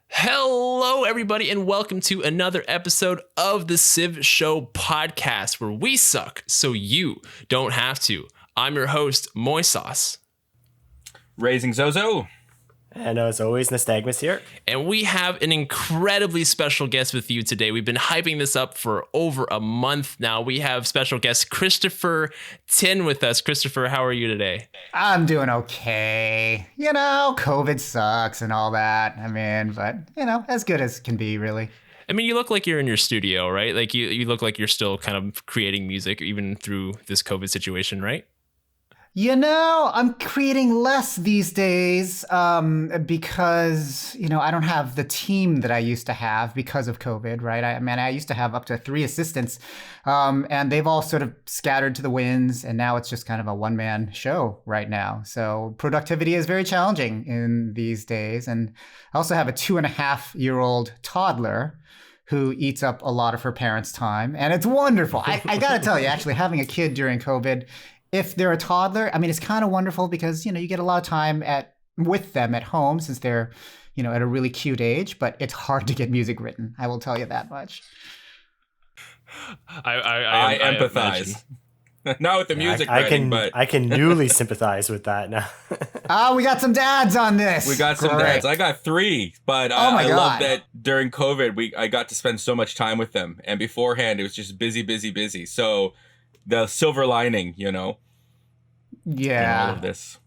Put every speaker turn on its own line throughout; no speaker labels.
Hello, everybody, and welcome to another episode of the Civ Show podcast, where we suck so you don't have to. I'm your host, MoySauce.
Razing Zozo.
And as always, Nystagmus here.
And we have an incredibly special guest with you today. We've been hyping this up for over a month now. We have special guest Christopher Tin with us. Christopher, how are you today?
I'm doing okay. You know, COVID sucks and all that. But, as good as can be, really.
I mean, you look like you're in your studio, right? Like you look like you're still kind of creating music even through this COVID situation, right?
I'm creating less these days because, I don't have the team that I used to have because of COVID, right? I used to have up to 3 assistants and they've all sort of scattered to the winds, and now it's just kind of a one-man show right now. So productivity is very challenging in these days. And I also have a 2.5-year-old toddler who eats up a lot of her parents' time, and it's wonderful. I got to tell you, actually, having a kid during COVID, if they're a toddler, it's kind of wonderful because, you get a lot of time with them at home since they're, at a really cute age, but it's hard to get music written. I will tell you that much.
I empathize. Not with the music writing, but
I can newly sympathize with that now.
We got some dads on this.
We got some dads. I got 3, but I love that during COVID, I got to spend so much time with them. And beforehand, it was just busy. So the silver lining,
Yeah.
in all of this.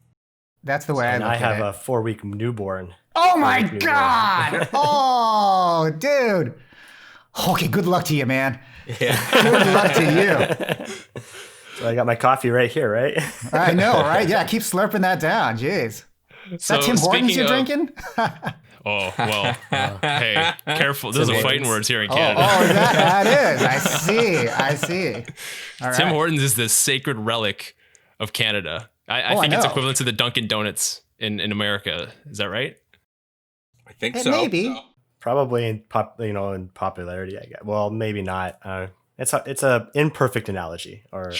That's the way I look at it.
I have a 4-week newborn.
Oh my God! Oh, dude. Okay, good luck to you, man.
Yeah.
Good luck to you.
So I got my coffee right here, right?
I know, right? Yeah, keep slurping that down. Jeez. Is that Tim Hortons you're drinking?
Oh, well, hey, careful. Those are fighting words here in Canada.
That is. I see. All right.
Tim Hortons is the sacred relic of Canada. I think it's equivalent to the Dunkin' Donuts in America. Is that right?
I think so.
Maybe.
Probably in popularity, I guess. Well, maybe not. It's a imperfect analogy or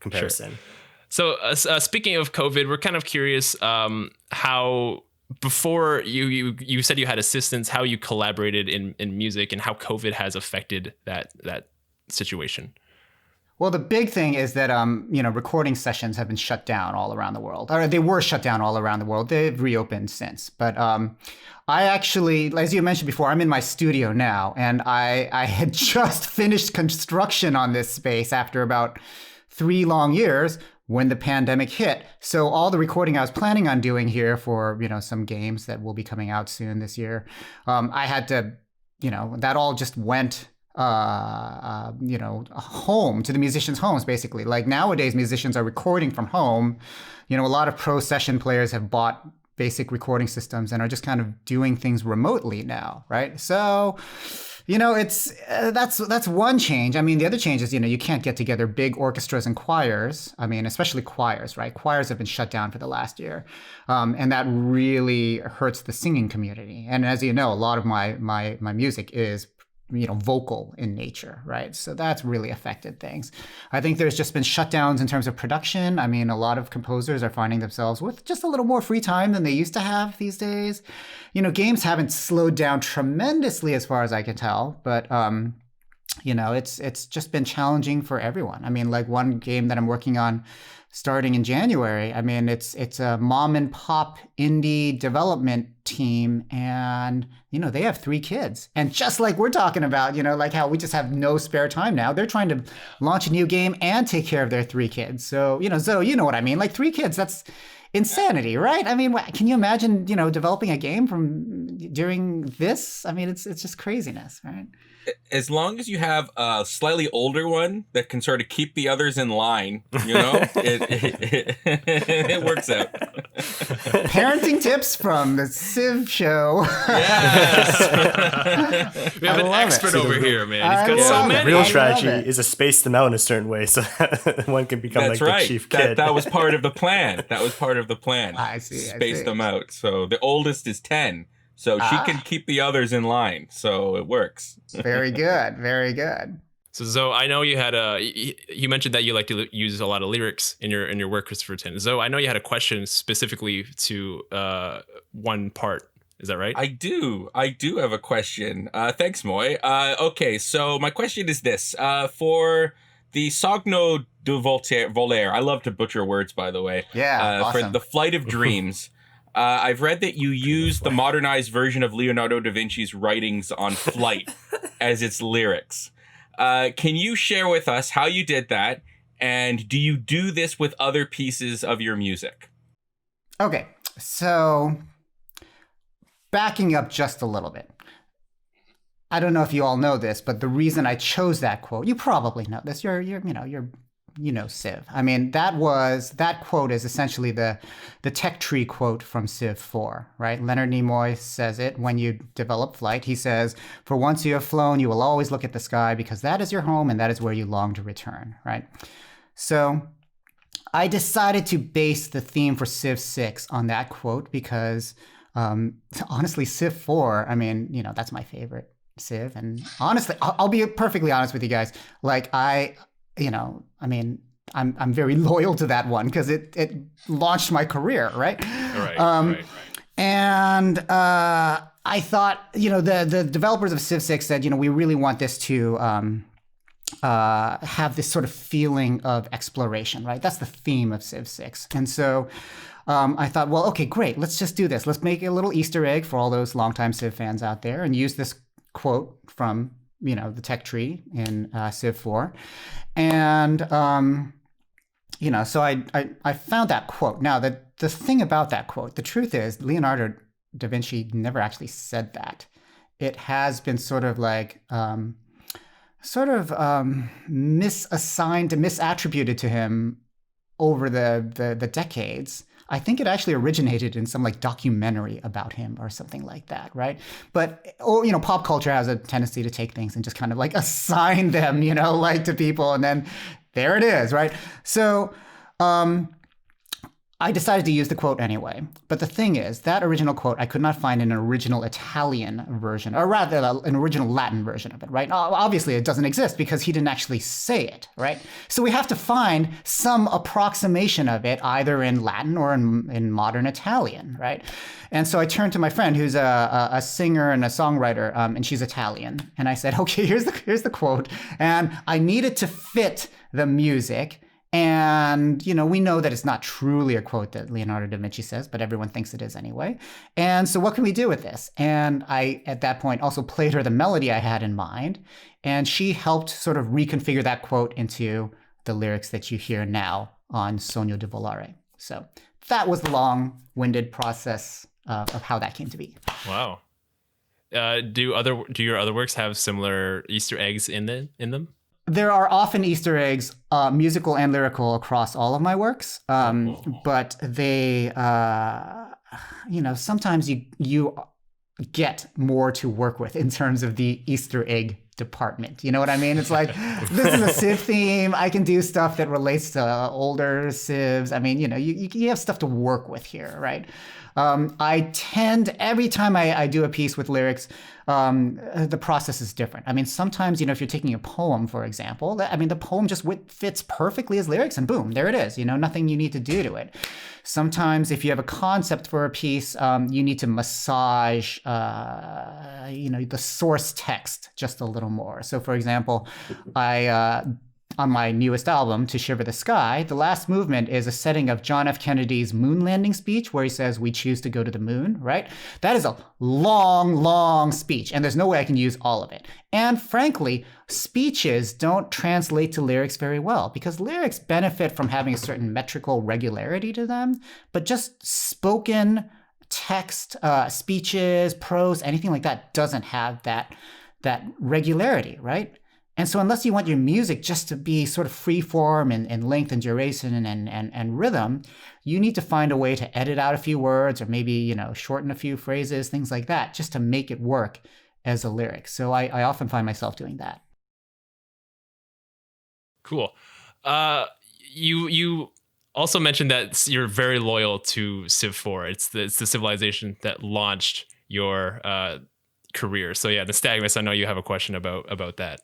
comparison.
Sure. So speaking of COVID, we're kind of curious how, before you said you had assistants, how you collaborated in music and how COVID has affected that situation.
Well, the big thing is that, recording sessions have been shut down all around the world. Or they were shut down all around the world. They've reopened since. But I actually, as you mentioned before, I'm in my studio now. And I had just finished construction on this space after about 3 long years when the pandemic hit. So all the recording I was planning on doing here for, some games that will be coming out soon this year, I had to, that all just went home to the musicians' homes, basically. Like nowadays, musicians are recording from home. A lot of pro session players have bought basic recording systems and are just kind of doing things remotely now, right? So, it's that's one change. The other change is, you can't get together big orchestras and choirs. Especially choirs, right? Choirs have been shut down for the last year, and that really hurts the singing community. And as you know, a lot of my music is vocal in nature, right? So that's really affected things. I think there's just been shutdowns in terms of production. A lot of composers are finding themselves with just a little more free time than they used to have these days. Games haven't slowed down tremendously as far as I can tell, but it's just been challenging for everyone. Like one game that I'm working on starting in January, it's a mom and pop indie development team, and they have 3 kids. And just like we're talking about, like how we just have no spare time now, they're trying to launch a new game and take care of their 3 kids. So, Zoe, you know what I mean? Like 3 kids, that's insanity, right? Can you imagine, developing a game during this? It's just craziness, right?
As long as you have a slightly older one that can sort of keep the others in line, it works out.
Parenting tips from the Civ Show.
Yes.
We have an expert over here, man. He's got so many.
The real strategy is to space them out in a certain way so one can become the chief kid.
That was part of the plan.
I see.
Space them out. So the oldest is 10. So she can keep the others in line. So it works.
Very good. Very good.
So Zoe, I know you had you mentioned that you like to use a lot of lyrics in your work, Christopher Tin. Zoe, I know you had a question specifically to one part Is that right?
I do have a question. Thanks, Moy. Okay, so my question is this. For the Sogno Di Volare, I love to butcher words, by the way.
Yeah, awesome.
For the Flight of Dreams, I've read that you use the modernized version of Leonardo da Vinci's writings on Flight as its lyrics. Can you share with us how you did that? And do you do this with other pieces of your music?
Okay, so backing up just a little bit. I don't know if you all know this, but the reason I chose that quote, you probably know this. You know Civ. I mean, that quote is essentially the tech tree quote from Civ IV, right? Leonard Nimoy says it when you develop Flight. He says, "For once you have flown, you will always look at the sky because that is your home and that is where you long to return," right? So I decided to base the theme for Civ VI on that quote because honestly, Civ IV, I mean, that's my favorite Civ. And honestly, I'll be perfectly honest with you guys. Like I'm very loyal to that one because it launched my career, right?
Right.
And I thought, the developers of Civ 6 said, we really want this to have this sort of feeling of exploration, right? That's the theme of Civ 6. And so I thought, well, okay, great. Let's just do this. Let's make a little Easter egg for all those longtime Civ fans out there and use this quote from, the tech tree in Civ 4. And, so I found that quote. Now, the thing about that quote, the truth is Leonardo da Vinci never actually said that. It has been sort of like misattributed to him over the decades. I think it actually originated in some like documentary about him or something like that, right? But pop culture has a tendency to take things and just kind of like assign them, like to people, and then there it is, right? So I decided to use the quote anyway. But the thing is, that original quote, I could not find an original Italian version, or rather an original Latin version of it, right? Obviously, it doesn't exist because he didn't actually say it, right? So we have to find some approximation of it, either in Latin or in modern Italian, right? And so I turned to my friend who's a singer and a songwriter, and she's Italian. And I said, okay, here's the quote. And I needed to fit the music. And, we know that it's not truly a quote that Leonardo da Vinci says, but everyone thinks it is anyway. And so what can we do with this? And I, at that point, also played her the melody I had in mind. And she helped sort of reconfigure that quote into the lyrics that you hear now on Sogno Di Volare. So that was the long-winded process of how that came to be.
Wow. Do your other works have similar Easter eggs in them?
There are often Easter eggs, musical and lyrical, across all of my works. But they, sometimes you get more to work with in terms of the Easter egg department. You know what I mean? It's like, this is a Civ theme. I can do stuff that relates to older Civs. I mean, you have stuff to work with here, right? I tend, every time I do a piece with lyrics, the process is different. I mean, sometimes, if you're taking a poem, for example, the poem just fits perfectly as lyrics and boom, there it is. Nothing you need to do to it. Sometimes if you have a concept for a piece, you need to massage, the source text just a little more. So for example, on my newest album, To Shiver the Sky, the last movement is a setting of John F. Kennedy's moon landing speech where he says, "We choose to go to the moon," right? That is a long, long speech, and there's no way I can use all of it. And frankly, speeches don't translate to lyrics very well because lyrics benefit from having a certain metrical regularity to them, but just spoken text, speeches, prose, anything like that doesn't have that regularity, right? And so unless you want your music just to be sort of free form and length and duration and rhythm, you need to find a way to edit out a few words or maybe, shorten a few phrases, things like that, just to make it work as a lyric. So I often find myself doing that.
Cool. You also mentioned that you're very loyal to Civ IV. It's the civilization that launched your career. So yeah, Nystagmus, I know you have a question about that.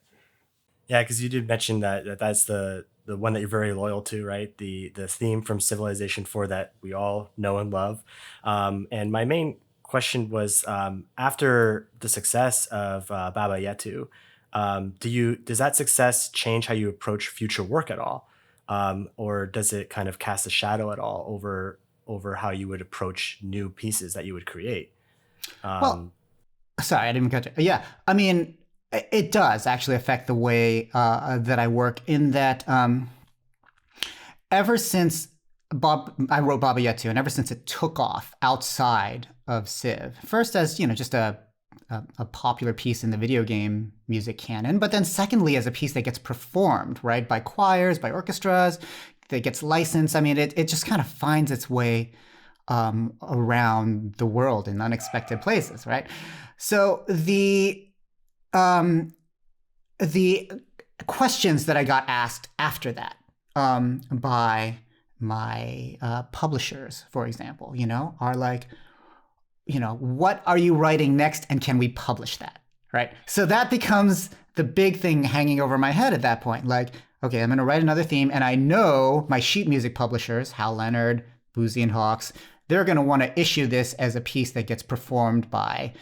Yeah, because you did mention that's the one that you're very loyal to, right? The theme from Civilization 4 that we all know and love. And my main question was, after the success of Baba Yetu, does that success change how you approach future work at all? Or does it kind of cast a shadow at all over how you would approach new pieces that you would create?
Well, sorry, I didn't catch it. Yeah, I mean, it does actually affect the way that I work, in that ever since I wrote Baba Yetu, and ever since it took off outside of Civ, first as, just a popular piece in the video game music canon, but then secondly as a piece that gets performed, right, by choirs, by orchestras, that gets licensed. I mean, it just kind of finds its way around the world in unexpected places, right? So the questions that I got asked after that by my publishers, for example, are like, what are you writing next, and can we publish that, right? So that becomes the big thing hanging over my head at that point. Like, okay, I'm going to write another theme, and I know my sheet music publishers, Hal Leonard, Boozy and Hawks, they're going to want to issue this as a piece that gets performed by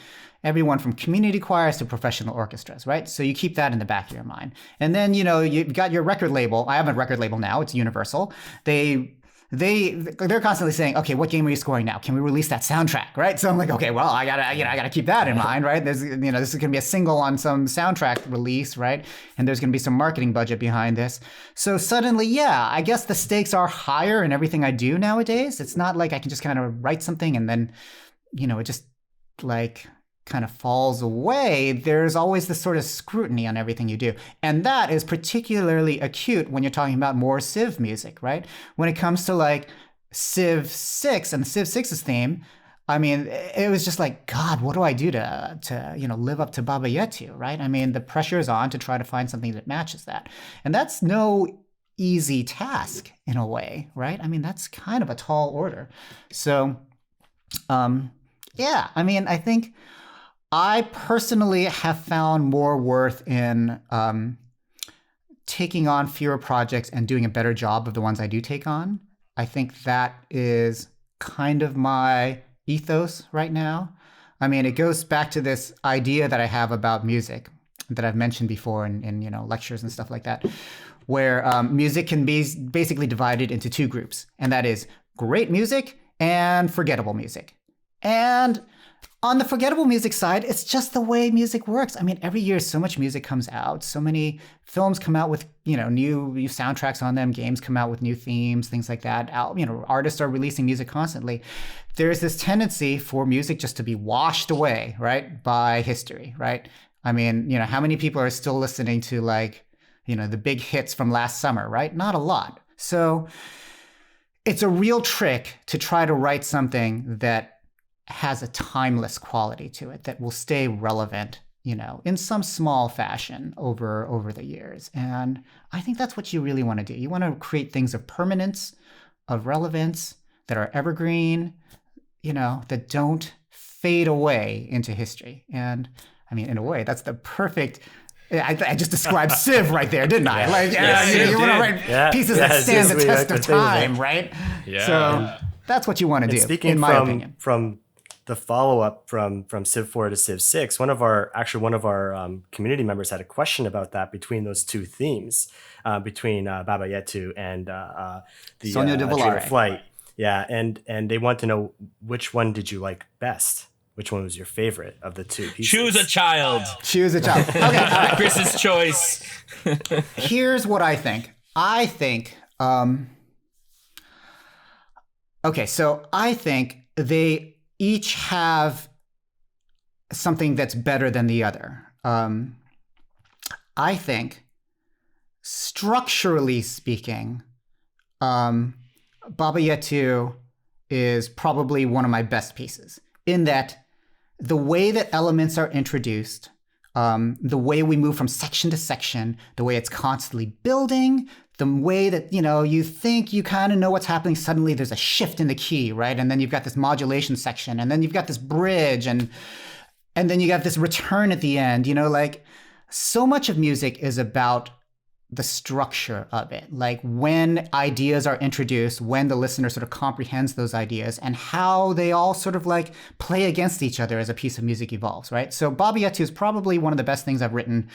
everyone from community choirs to professional orchestras, right? So you keep that in the back of your mind. And then, you've got your record label. I have a record label now. It's Universal. They're constantly saying, okay, what game are you scoring now? Can we release that soundtrack, right? So I'm like, okay, well, I gotta keep that in mind, right? There's, this is gonna be a single on some soundtrack release, right? And there's gonna be some marketing budget behind this. So suddenly, yeah, I guess the stakes are higher in everything I do nowadays. It's not like I can just kind of write something and then, it just like kind of falls away. There's always this sort of scrutiny on everything you do. And that is particularly acute when you're talking about more Civ music, right? When it comes to like Civ VI and Civ VI's theme, I mean, it was just like, God, what do I do to live up to Baba Yetu, right? I mean, the pressure is on to try to find something that matches that. And that's no easy task in a way, right? I mean, that's kind of a tall order. So, yeah, I mean, I think I personally have found more worth in taking on fewer projects and doing a better job of the ones I do take on. I think that is kind of my ethos right now. I mean, it goes back to this idea that I have about music that I've mentioned before in lectures and stuff like that, where music can be basically divided into two groups, and that is great music and forgettable music. And on the forgettable music side, it's just the way music works. I mean, every year so much music comes out. So many films come out with, new soundtracks on them. Games come out with new themes, things like that. Artists are releasing music constantly. There's this tendency for music just to be washed away, right, by history, right? I mean, how many people are still listening to the big hits from last summer, right? Not a lot. So it's a real trick to try to write something that has a timeless quality to it that will stay relevant, in some small fashion over the years. And I think that's what you really want to do. You want to create things of permanence, of relevance, that are evergreen, that don't fade away into history. And I mean, in a way, that's the perfect. I just described Civ right there, didn't I? You want to write pieces that stand the test of time, right?
Yeah.
So that's what you want to do,
speaking
in my opinion.
From the follow-up from Civ IV to Civ VI, one of our community members had a question about that between those two themes, between Baba Yetu and the
Sogno Di Volare.
Flight. Yeah, and they want to know, which one did you like best? Which one was your favorite of the two pieces?
Choose a child.
Choose a child. Okay, all right.
Chris's choice.
Here's what I think. I think they each have something that's better than the other. I think, structurally speaking, Baba Yetu is probably one of my best pieces, in that the way that elements are introduced, the way we move from section to section, the way it's constantly building, the way that, you think you kind of know what's happening, suddenly there's a shift in the key, right? And then you've got this modulation section, and then you've got this bridge, and then you got this return at the end, so much of music is about the structure of it, like when ideas are introduced, when the listener sort of comprehends those ideas, and how they all sort of like play against each other as a piece of music evolves, right? So Baba Yetu is probably one of the best things I've written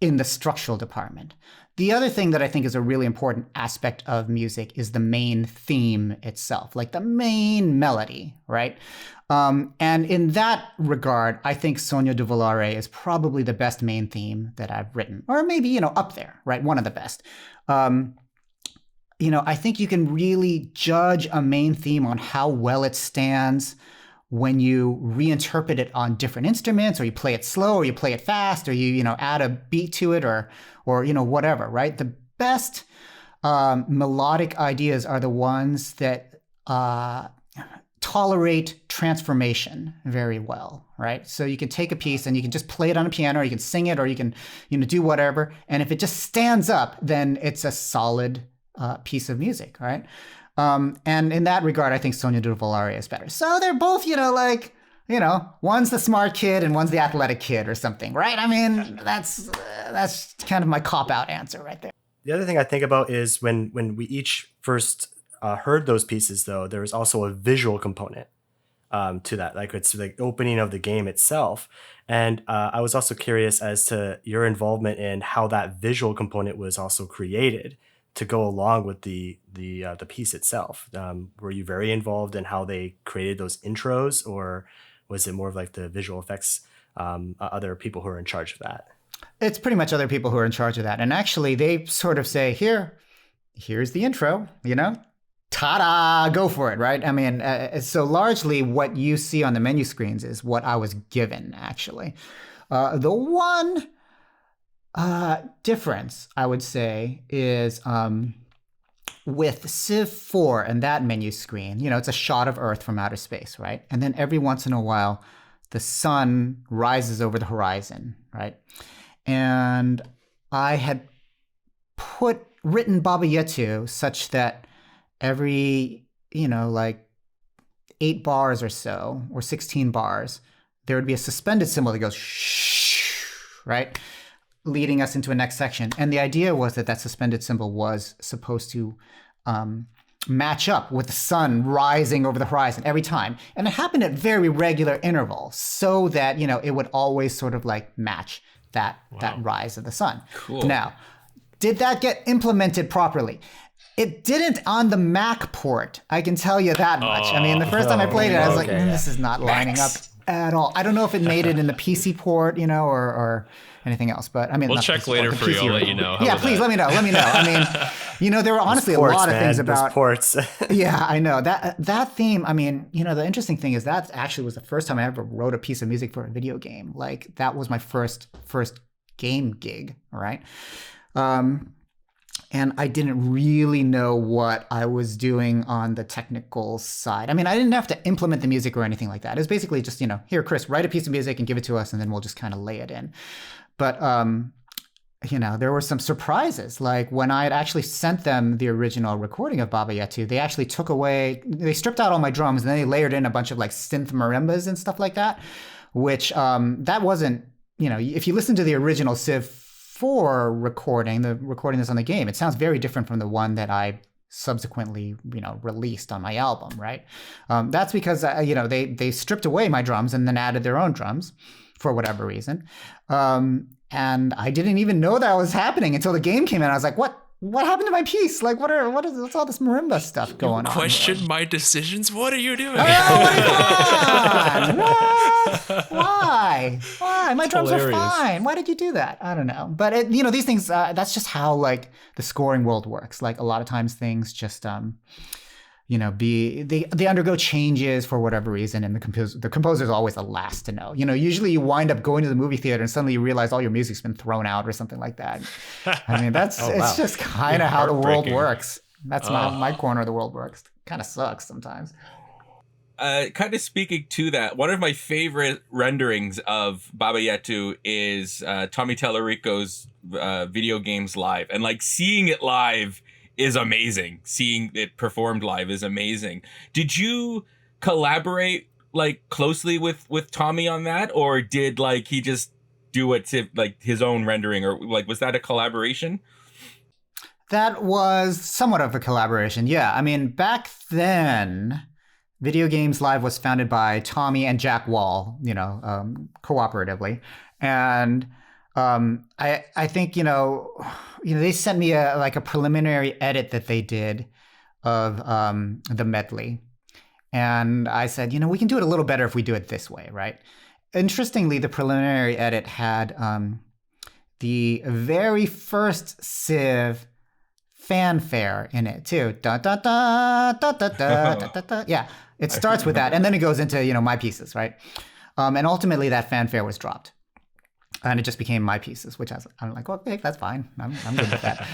in the structural department. The other thing that I think is a really important aspect of music is the main theme itself, like the main melody, right? And in that regard, I think Sogno Di Volare is probably the best main theme that I've written, or maybe, up there, right? One of the best. I think you can really judge a main theme on how well it stands when you reinterpret it on different instruments, or you play it slow, or you play it fast, or you add a beat to it, or whatever, right? The best melodic ideas are the ones that tolerate transformation very well, right? So you can take a piece and you can just play it on a piano, or you can sing it, or you can do whatever, and if it just stands up, then it's a solid piece of music, right? And in that regard, I think Sogno Di Volare is better. So they're both, one's the smart kid and one's the athletic kid or something, right? I mean, that's kind of my cop-out answer right there.
The other thing I think about is when we each first heard those pieces, though, there was also a visual component to that. Like, it's the opening of the game itself. And I was also curious as to your involvement in how that visual component was also created to go along with the piece itself. Were you very involved in how they created those intros, or was it more of like the visual effects, other people who are in charge of that?
It's pretty much other people who are in charge of that. And actually, they sort of say, here's the intro, ta-da, go for it, right? I mean, so largely what you see on the menu screens is what I was given, actually. The one difference, I would say, is with Civ IV and that menu screen, it's a shot of Earth from outer space, right? And then every once in a while, the sun rises over the horizon, right? And I had written Baba Yetu such that every, 8 bars or so, or 16 bars, there would be a suspended symbol that goes shh, right? Leading us into a next section. And the idea was that suspended symbol was supposed to match up with the sun rising over the horizon every time. And it happened at very regular intervals so that, it would always sort of like match that rise of the sun.
Cool.
Now, did that get implemented properly? It didn't on the Mac port. I can tell you that much. I mean, the first time I played it, I was like, this is not lining up at all. I don't know if it made it in the PC port, or anything else. But I mean,
we'll check later for you. I'll let you know.
Yeah, please let me know. Let me know. I mean, there were honestly ports, a lot of things about
ports.
Yeah, I know that theme. I mean, the interesting thing is that actually was the first time I ever wrote a piece of music for a video game. Like, that was my first game gig. All right. And I didn't really know what I was doing on the technical side. I mean, I didn't have to implement the music or anything like that. It was basically just, here, Chris, write a piece of music and give it to us, and then we'll just kind of lay it in. But, there were some surprises. Like, when I had actually sent them the original recording of Baba Yetu, they actually they stripped out all my drums, and then they layered in a bunch of like synth marimbas and stuff like that, which that wasn't, if you listen to the original Civ IV recording, the recording that's on the game, it sounds very different from the one that I subsequently, released on my album, right? That's because, they stripped away my drums and then added their own drums for whatever reason. And I didn't even know that was happening until the game came in. I was like, what happened to my piece? Like, what's all this marimba stuff going on?
Question my decisions? What are you doing?
Oh my God! What? Why? My drums are fine. Why did you do that? I don't know. But these things, that's just how like the scoring world works. Like, a lot of times things just they undergo changes for whatever reason, and the composer is always the last to know. Usually you wind up going to the movie theater and suddenly you realize all your music's been thrown out or something like that. I mean, it's just kind of how the world works. That's my corner of the world works. Kind of sucks sometimes.
Kind of speaking to that, one of my favorite renderings of Baba Yetu is Tommy Tallarico's video games live, and like seeing it live is amazing. Seeing it performed live is amazing. Did you collaborate like closely with Tommy on that, or did like he just do it to like his own rendering, or like was that a collaboration?
That was somewhat of a collaboration. Yeah, I mean, back then, Video Games Live was founded by Tommy and Jack Wall, cooperatively. And I think, they sent me a preliminary edit that they did of the medley. And I said, we can do it a little better if we do it this way, right? Interestingly, the preliminary edit had the very first Civ fanfare in it too. Da, da, da, da, da, da, da, da. Yeah, it starts with that, and then it goes into my pieces, right? And ultimately, that fanfare was dropped, and it just became my pieces, which I'm like, okay, that's fine. I'm good with that.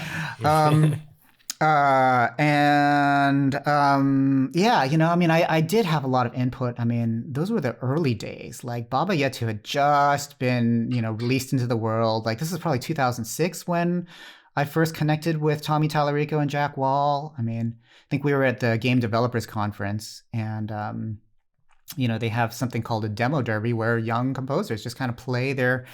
I did have a lot of input. I mean, those were the early days. Like Baba Yetu had just been, released into the world. Like this is probably 2006 when I first connected with Tommy Tallarico and Jack Wall. I mean, I think we were at the Game Developers Conference, and they have something called a demo derby where young composers just kind of play their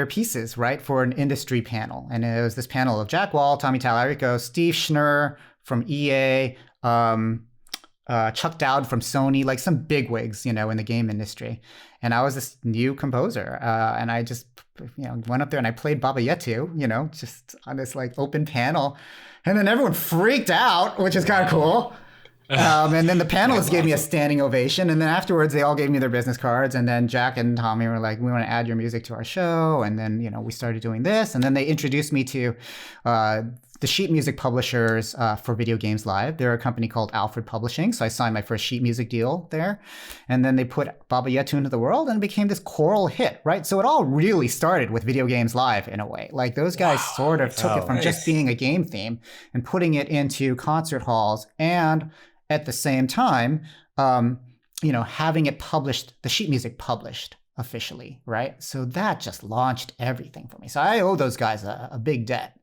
pieces, right, for an industry panel. And it was this panel of Jack Wall, Tommy Tallarico, Steve Schnurr from EA, Chuck Dowd from Sony, like some bigwigs, in the game industry. And I was this new composer, and I just, went up there and I played Baba Yetu, just on this like open panel. And then everyone freaked out, which is kind of cool. And then the panelists gave me a standing ovation. And then afterwards, they all gave me their business cards. And then Jack and Tommy were like, we want to add your music to our show. And then, we started doing this. And then they introduced me to the sheet music publishers for Video Games Live. They're a company called Alfred Publishing. So I signed my first sheet music deal there. And then they put Baba Yetu into the world and it became this choral hit, right? So it all really started with Video Games Live in a way. Like those guys sort of took it from just being a game theme and putting it into concert halls, and at the same time, having it published, the sheet music published officially, right? So that just launched everything for me. So I owe those guys a big debt.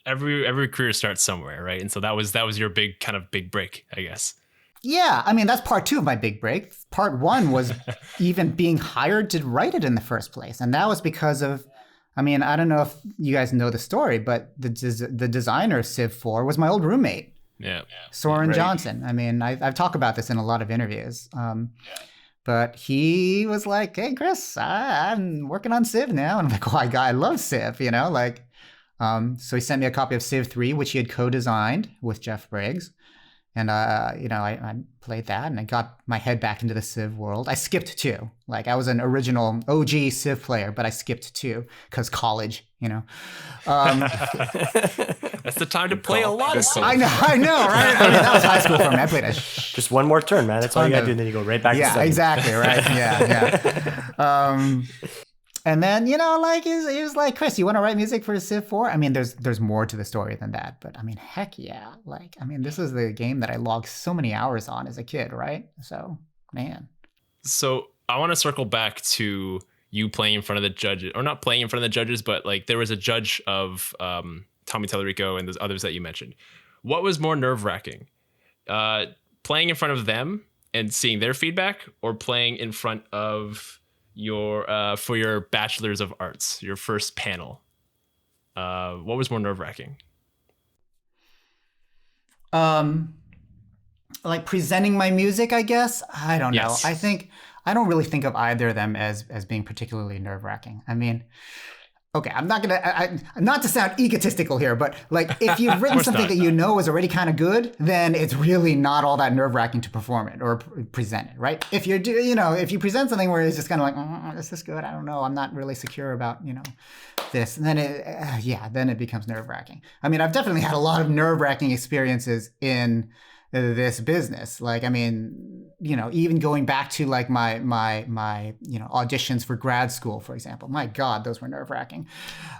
Every career starts somewhere, right? And so that was your big break, I guess.
Yeah, I mean, that's part 2 of my big break. Part 1 was even being hired to write it in the first place. And that was because of, I don't know if you guys know the story, but the designer of Civ IV was my old roommate.
Yeah.
Soren Johnson. I mean, I've talked about this in a lot of interviews. But he was like, hey, Chris, I'm working on Civ now. And I'm like, oh, I love Civ, so he sent me a copy of Civ III, which he had co-designed with Jeff Briggs. And, I played that and I got my head back into the Civ world. I skipped 2. Like I was an original OG Civ player, but I skipped 2 because college,
That's the time to play a lot of Civ.
I know, right? That was high school for me. I played
just one more turn, man. That's all you got to do. And then you go right back to studying.
Yeah, exactly, right? Yeah. And then, he was like, Chris, you want to write music for Civ IV? I mean, there's more to the story than that. But heck yeah. This is the game that I logged so many hours on as a kid, right? So, man.
So I want to circle back to you playing in front of the judges, or not playing in front of the judges, but there was a judge of Tommy Tallarico and those others that you mentioned. What was more nerve-wracking? Playing in front of them and seeing their feedback, or playing in front of for your Bachelors of Arts, your first panel? What was more nerve-wracking?
Presenting my music, I guess. I don't know.
Yes.
I don't really think of either of them as being particularly nerve-wracking. I mean, okay, I'm not gonna, not to sound egotistical here, but if you've written something that is already kind of good, then it's really not all that nerve-wracking to perform it or present it, right? If if you present something where it's just kind of like, is this good? I don't know. I'm not really secure about, this. And then it becomes nerve-wracking. I mean, I've definitely had a lot of nerve-wracking experiences in this business. Even going back to my auditions for grad school, for example. My God, those were nerve-wracking.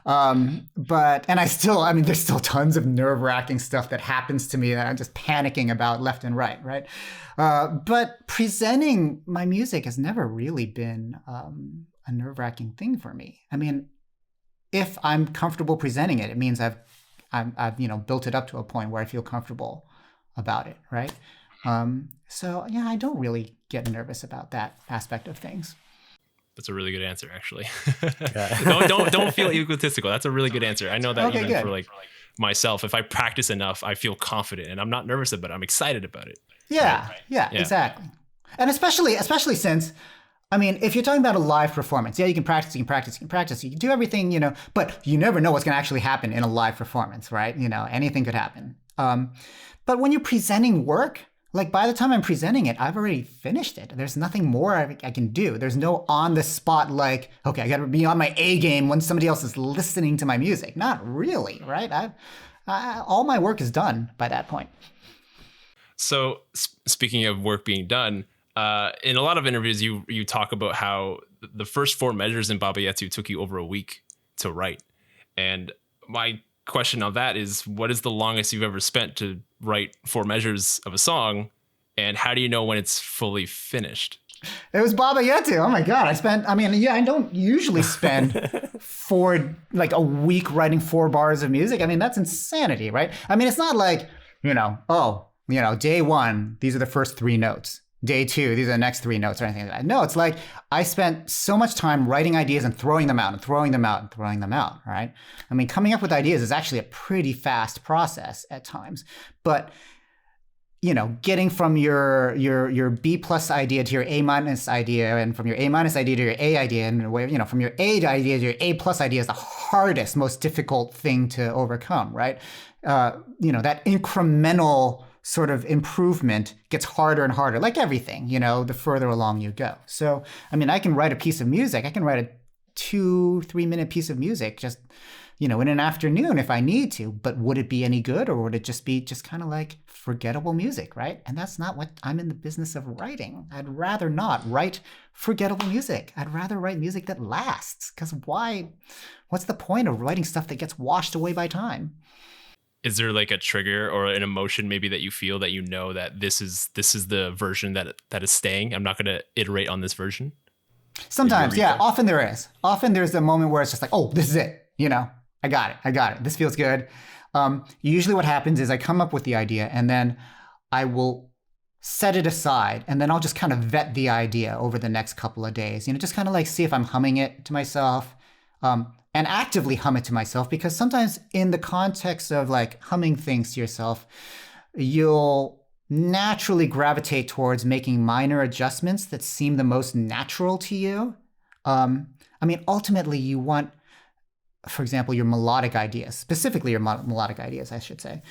There's still tons of nerve-wracking stuff that happens to me that I'm just panicking about left and right, right? But presenting my music has never really been a nerve-wracking thing for me. I mean, if I'm comfortable presenting it, it means I've built it up to a point where I feel comfortable about it, right? I don't really get nervous about that aspect of things.
That's a really good answer, actually.
Yeah.
Don't feel egotistical. That's a really good answer. I know that
Okay,
even
good.
for like myself, if I practice enough, I feel confident and I'm not nervous about it. I'm excited about it.
Yeah,
Right.
yeah,
Yeah.
exactly. And especially since, I mean, if you're talking about a live performance, yeah, you can practice, you can do everything, you know, but you never know what's going to actually happen in a live performance, right? You know, anything could happen. But when you're presenting work, like by the time I'm presenting it, I've already finished it. There's nothing more I can do. There's no on the spot, like, okay, I got to be on my A game when somebody else is listening to my music. Not really, right? All my work is done by that point.
So speaking of work being done, in a lot of interviews, you talk about how the first 4 measures in Baba Yetu took you over a week to write. And my question on that is, what is the longest you've ever spent to write 4 measures of a song? And how do you know when it's fully finished?
It was Baba Yetu. Oh my God. I don't usually spend a week writing 4 bars of music. I mean, that's insanity, right? I mean, it's not like, day 1, these are the first 3 notes. Day 2, these are the next 3 notes or anything like that. No, it's like I spent so much time writing ideas and throwing them out and throwing them out and throwing them out, right? I mean, coming up with ideas is actually a pretty fast process at times. But, you know, getting from your B plus idea to your A minus idea, and from your A minus idea to your A idea, and from your A idea to your A plus idea is the hardest, most difficult thing to overcome, right? That incremental sort of improvement gets harder and harder, like everything, the further along you go. So, I mean, I can write a piece of music. I can write a 2-3 minute piece of music just, in an afternoon if I need to, but would it be any good, or would it just be kind of like forgettable music, right? And that's not what I'm in the business of writing. I'd rather not write forgettable music. I'd rather write music that lasts, because what's the point of writing stuff that gets washed away by time?
Is there like a trigger or an emotion maybe that you feel that that this is the version that is staying? I'm not going to iterate on this version.
Sometimes, yeah. Often there is. Often there's a moment where it's just like, oh, this is it. I got it. This feels good. Usually what happens is I come up with the idea and then I will set it aside, and then I'll just kind of vet the idea over the next couple of days. Just kind of like see if I'm humming it to myself. And actively hum it to myself, because sometimes in the context of like humming things to yourself, you'll naturally gravitate towards making minor adjustments that seem the most natural to you. Ultimately you want, for example, your melodic ideas, specifically your melodic ideas, I should say,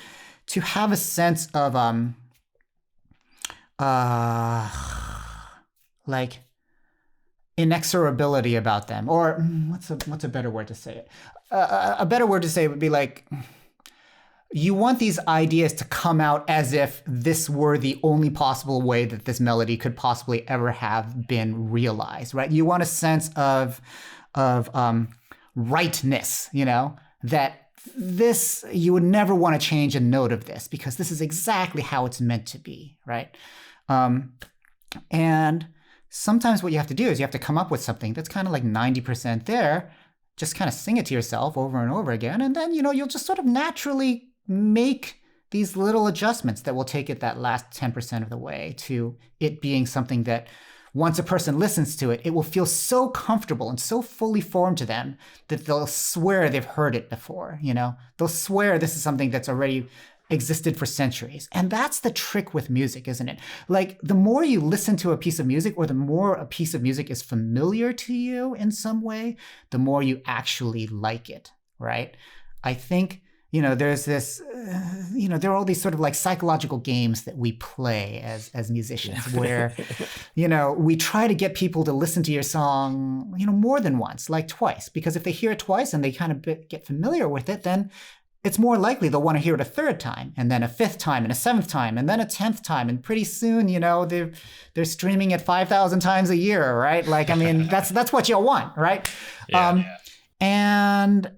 to have a sense of like inexorability about them, or what's a better word to say it? A better word to say would be like, you want these ideas to come out as if this were the only possible way that this melody could possibly ever have been realized, right? You want a sense of rightness, that this, you would never want to change a note of this because this is exactly how it's meant to be, right? And sometimes what you have to do is you have to come up with something that's kind of like 90% there, just kind of sing it to yourself over and over again. And then, you'll just sort of naturally make these little adjustments that will take it that last 10% of the way to it being something that once a person listens to it, it will feel so comfortable and so fully formed to them that they'll swear they've heard it before, They'll swear this is something that's already existed for centuries. And that's the trick with music, isn't it? Like, the more you listen to a piece of music, or the more a piece of music is familiar to you in some way, the more you actually like it, right? I think, there's this, there are all these sort of like psychological games that we play as musicians where, we try to get people to listen to your song, more than once, like twice, because if they hear it twice and they kind of get familiar with it, then it's more likely they'll want to hear it a 3rd time, and then a 5th time, and a 7th time, and then a 10th time. And pretty soon, they're streaming it 5,000 times a year, right? Like, I mean, that's what you'll want, right? Yeah. And,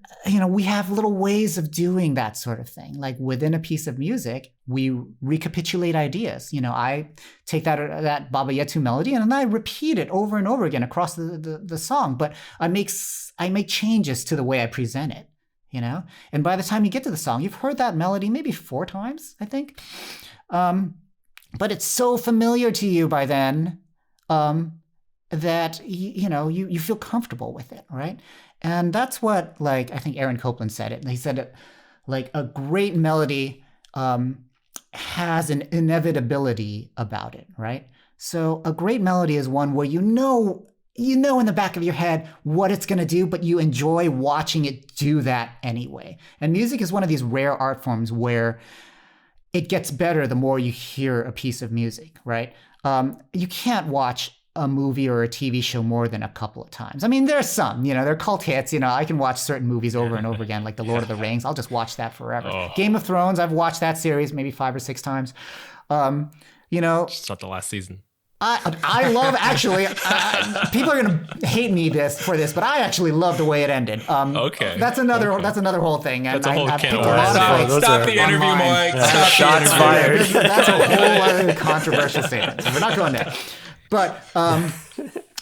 we have little ways of doing that sort of thing. Like within a piece of music, we recapitulate ideas. I take that Baba Yetu melody and then I repeat it over and over again across the song, but I make changes to the way I present it. And by the time you get to the song, you've heard that melody maybe 4 times, I think. But it's so familiar to you by then that you feel comfortable with it, right? And that's what, like, I think Aaron Copland said it. He said it like a great melody has an inevitability about it, right? So a great melody is one where you know in the back of your head what it's going to do, but you enjoy watching it do that anyway. And music is one of these rare art forms where it gets better the more you hear a piece of music, right? You can't watch a movie or a TV show more than a couple of times. I mean, there's some, they're cult hits. I can watch certain movies over and over again, like The Lord of the Rings. I'll just watch that forever.
Oh.
Game of Thrones, I've watched that series maybe 5 or 6 times.
It's not the last season.
I love, actually, people are going to hate me for this, but I actually love the way it ended.
Okay.
That's another whole thing. And
that's a whole can of
worms. Stop the interview, Mike.
Yeah. Shots fired.
That's a whole other controversial statement. So we're not going there. But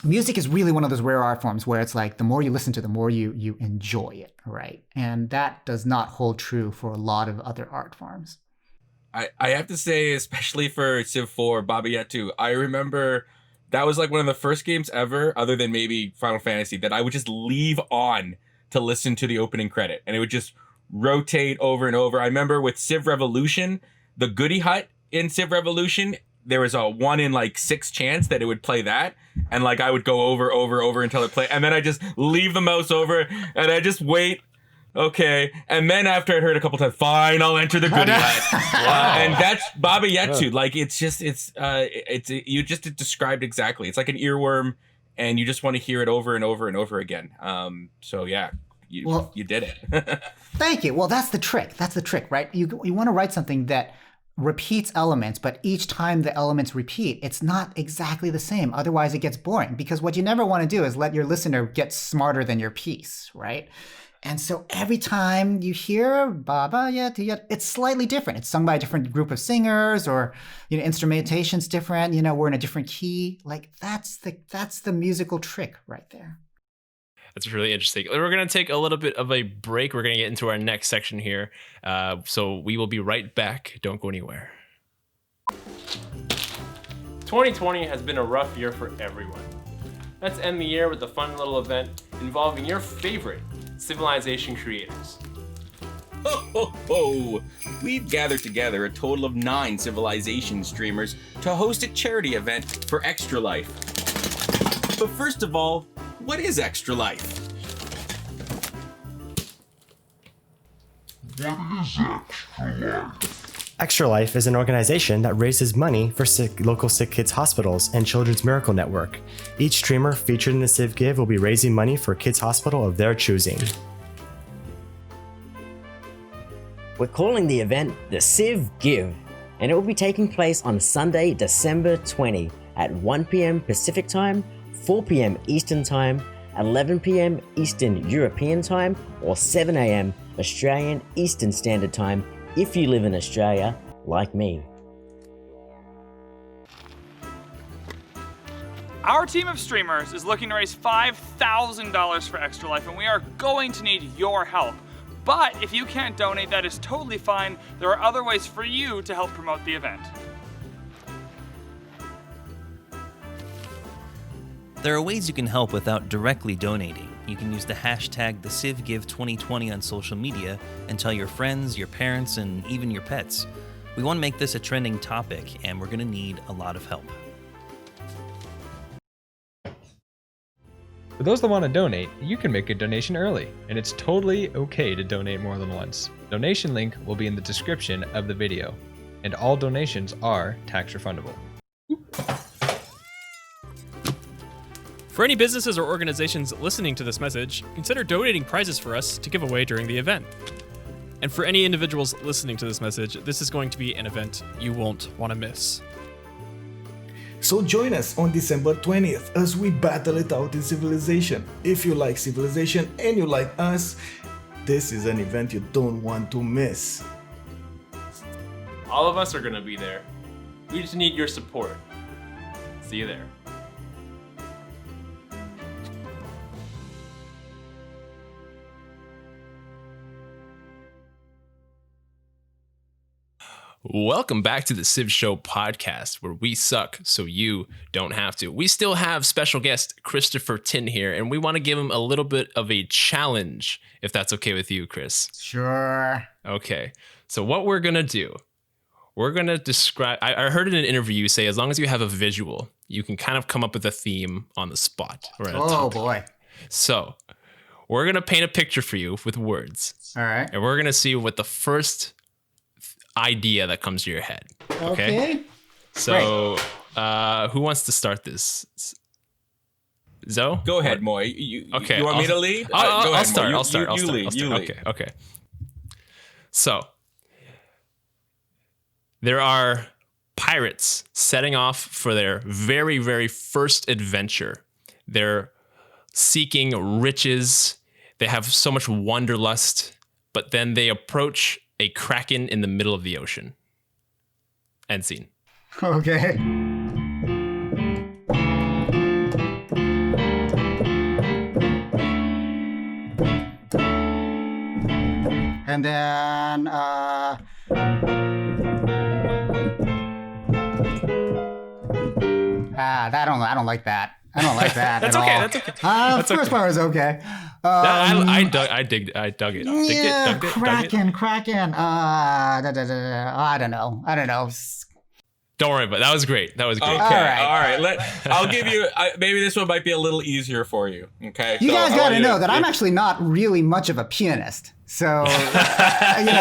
music is really one of those rare art forms where it's like the more you listen to, the more you enjoy it, right? And that does not hold true for a lot of other art forms.
I have to say, especially for Civ IV, Baba Yetu, I remember that was like one of the first games ever, other than maybe Final Fantasy, that I would just leave on to listen to the opening credit. And it would just rotate over and over. I remember with Civ Revolution, the Goody Hut in Civ Revolution, there was a 1 in like 6 chance that it would play that. And like I would go over until it played. And then I just leave the mouse over and I just wait. Okay, and then after I'd heard a couple times, fine, I'll enter the Goody Hut. Wow. And that's Baba Yetu. Like it's you just described exactly. It's like an earworm, and you just want to hear it over and over and over again. So yeah, you did it.
Thank you. Well, that's the trick. That's the trick, right? You want to write something that repeats elements, but each time the elements repeat, it's not exactly the same. Otherwise, it gets boring. Because what you never want to do is let your listener get smarter than your piece, right? And so every time you hear Baba Yetu, it's slightly different. It's sung by a different group of singers, or instrumentation's different. We're in a different key. Like that's the musical trick right there.
That's really interesting. We're going to take a little bit of a break. We're going to get into our next section here. So we will be right back. Don't go anywhere. 2020 has been a rough year for everyone. Let's end the year with a fun little event involving your favorite Civilization creators.
Ho, ho, ho! We've gathered together a total of 9 Civilization streamers to host a charity event for Extra Life. But first of all, what is Extra Life?
What is Extra Life?
Extra Life is an organization that raises money for local sick kids' hospitals and Children's Miracle Network. Each streamer featured in the Civ Give will be raising money for a kids' hospital of their choosing.
We're calling the event the Civ Give, and it will be taking place on Sunday, December 20 at 1 p.m. Pacific Time, 4 p.m. Eastern Time, 11 p.m. Eastern European Time, or 7 a.m. Australian Eastern Standard Time if you live in Australia, like me.
Our team of streamers is looking to raise $5,000 for Extra Life, and we are going to need your help. But if you can't donate, that is totally fine. There are other ways for you to help promote the event.
There are ways you can help without directly donating. You can use the hashtag TheCivGive2020 on social media and tell your friends, your parents, and even your pets. We want to make this a trending topic, and we're going to need a lot of help.
For those that want to donate, you can make a donation early, and it's totally okay to donate more than once. Donation link will be in the description of the video, and all donations are tax refundable.
For any businesses or organizations listening to this message, consider donating prizes for us to give away during the event. And for any individuals listening to this message, this is going to be an event you won't want to miss.
So join us on December 20th as we battle it out in Civilization. If you like Civilization and you like us, this is an event you don't want to miss.
All of us are going to be there. We just need your support. See you there. Welcome back to the Civ Show podcast, where we suck so you don't have to. We still have special guest Christopher Tin here, and we want to give him a little bit of a challenge, if that's okay with you, Chris.
Sure.
Okay, so what we're going to do, we're going to describe, I heard in an interview you say, as long as you have a visual, you can kind of come up with a theme on the spot. Or at a topic.
Boy.
So we're going to paint a picture for you with words.
All right.
And we're going to see what the first idea that comes to your head.
Okay.
So who wants to start this? Zoe?
Go ahead, Moy. You want me to lead?
I'll start.
You lead.
Okay. So there are pirates setting off for their very, very first adventure. They're seeking riches. They have so much wanderlust, but then they approach a kraken in the middle of the ocean. End scene.
Okay. And then, I don't like that. I don't like that
That's
at
okay.
all.
That's okay.
The first part was okay.
I dug it.
Yeah, Kraken. I don't know.
Don't worry about it. That was great. That was great.
Okay, all right. I'll give you. Maybe this one might be a little easier for you. Okay.
You guys got to know that I'm actually not really much of a pianist. So,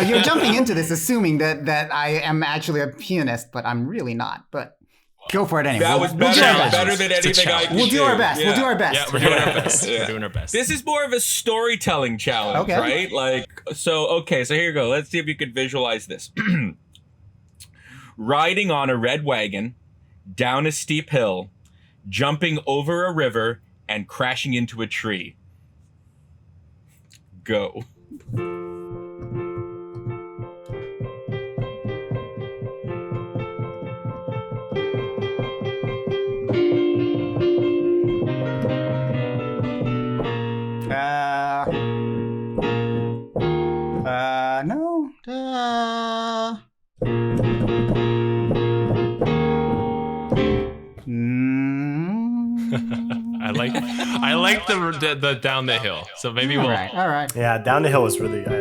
you're jumping into this assuming that I am actually a pianist, but I'm really not. But go for it anyway.
That was better than anything I could do.
We'll do our best.
Yeah.
We'll do our best.
Yeah, we're doing our best. We're doing our best.
This is more of a storytelling challenge, right? So here you go. Let's see if you can visualize this. Riding on a red wagon, down a steep hill, jumping over a river, and crashing into a tree. Go.
No.
I like the down the hill. So maybe
all right.
Yeah, down the hill was really. I like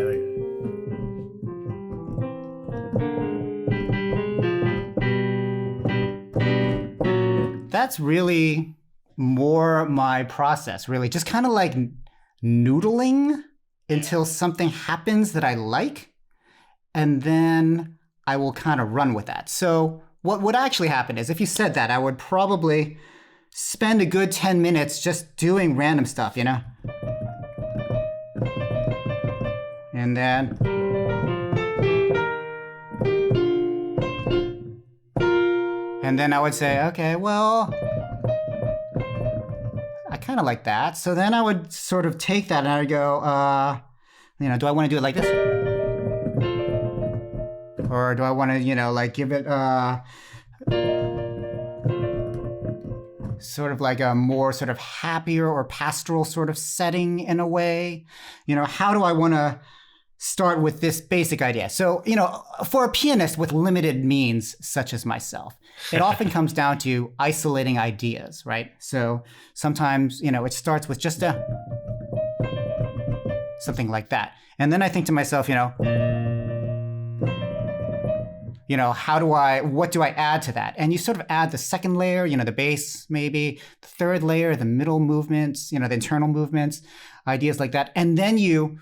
it.
That's really more my process, really. Just kind of like noodling until something happens that I like, and then I will kind of run with that. So what would actually happen is if you said that, I would probably spend a good 10 minutes just doing random stuff, And then I would say, okay, well, I kind of like that. So then I would sort of take that and I would go, do I want to do it like this? Or do I want to, give it sort of like a more sort of happier or pastoral sort of setting in a way? How do I want to start with this basic idea? So, for a pianist with limited means, such as myself, it often comes down to isolating ideas, right? So sometimes, it starts with just something like that. And then I think to myself, what do I add to that? And you sort of add the second layer, the bass, maybe the third layer, the middle movements, the internal movements, ideas like that. And then you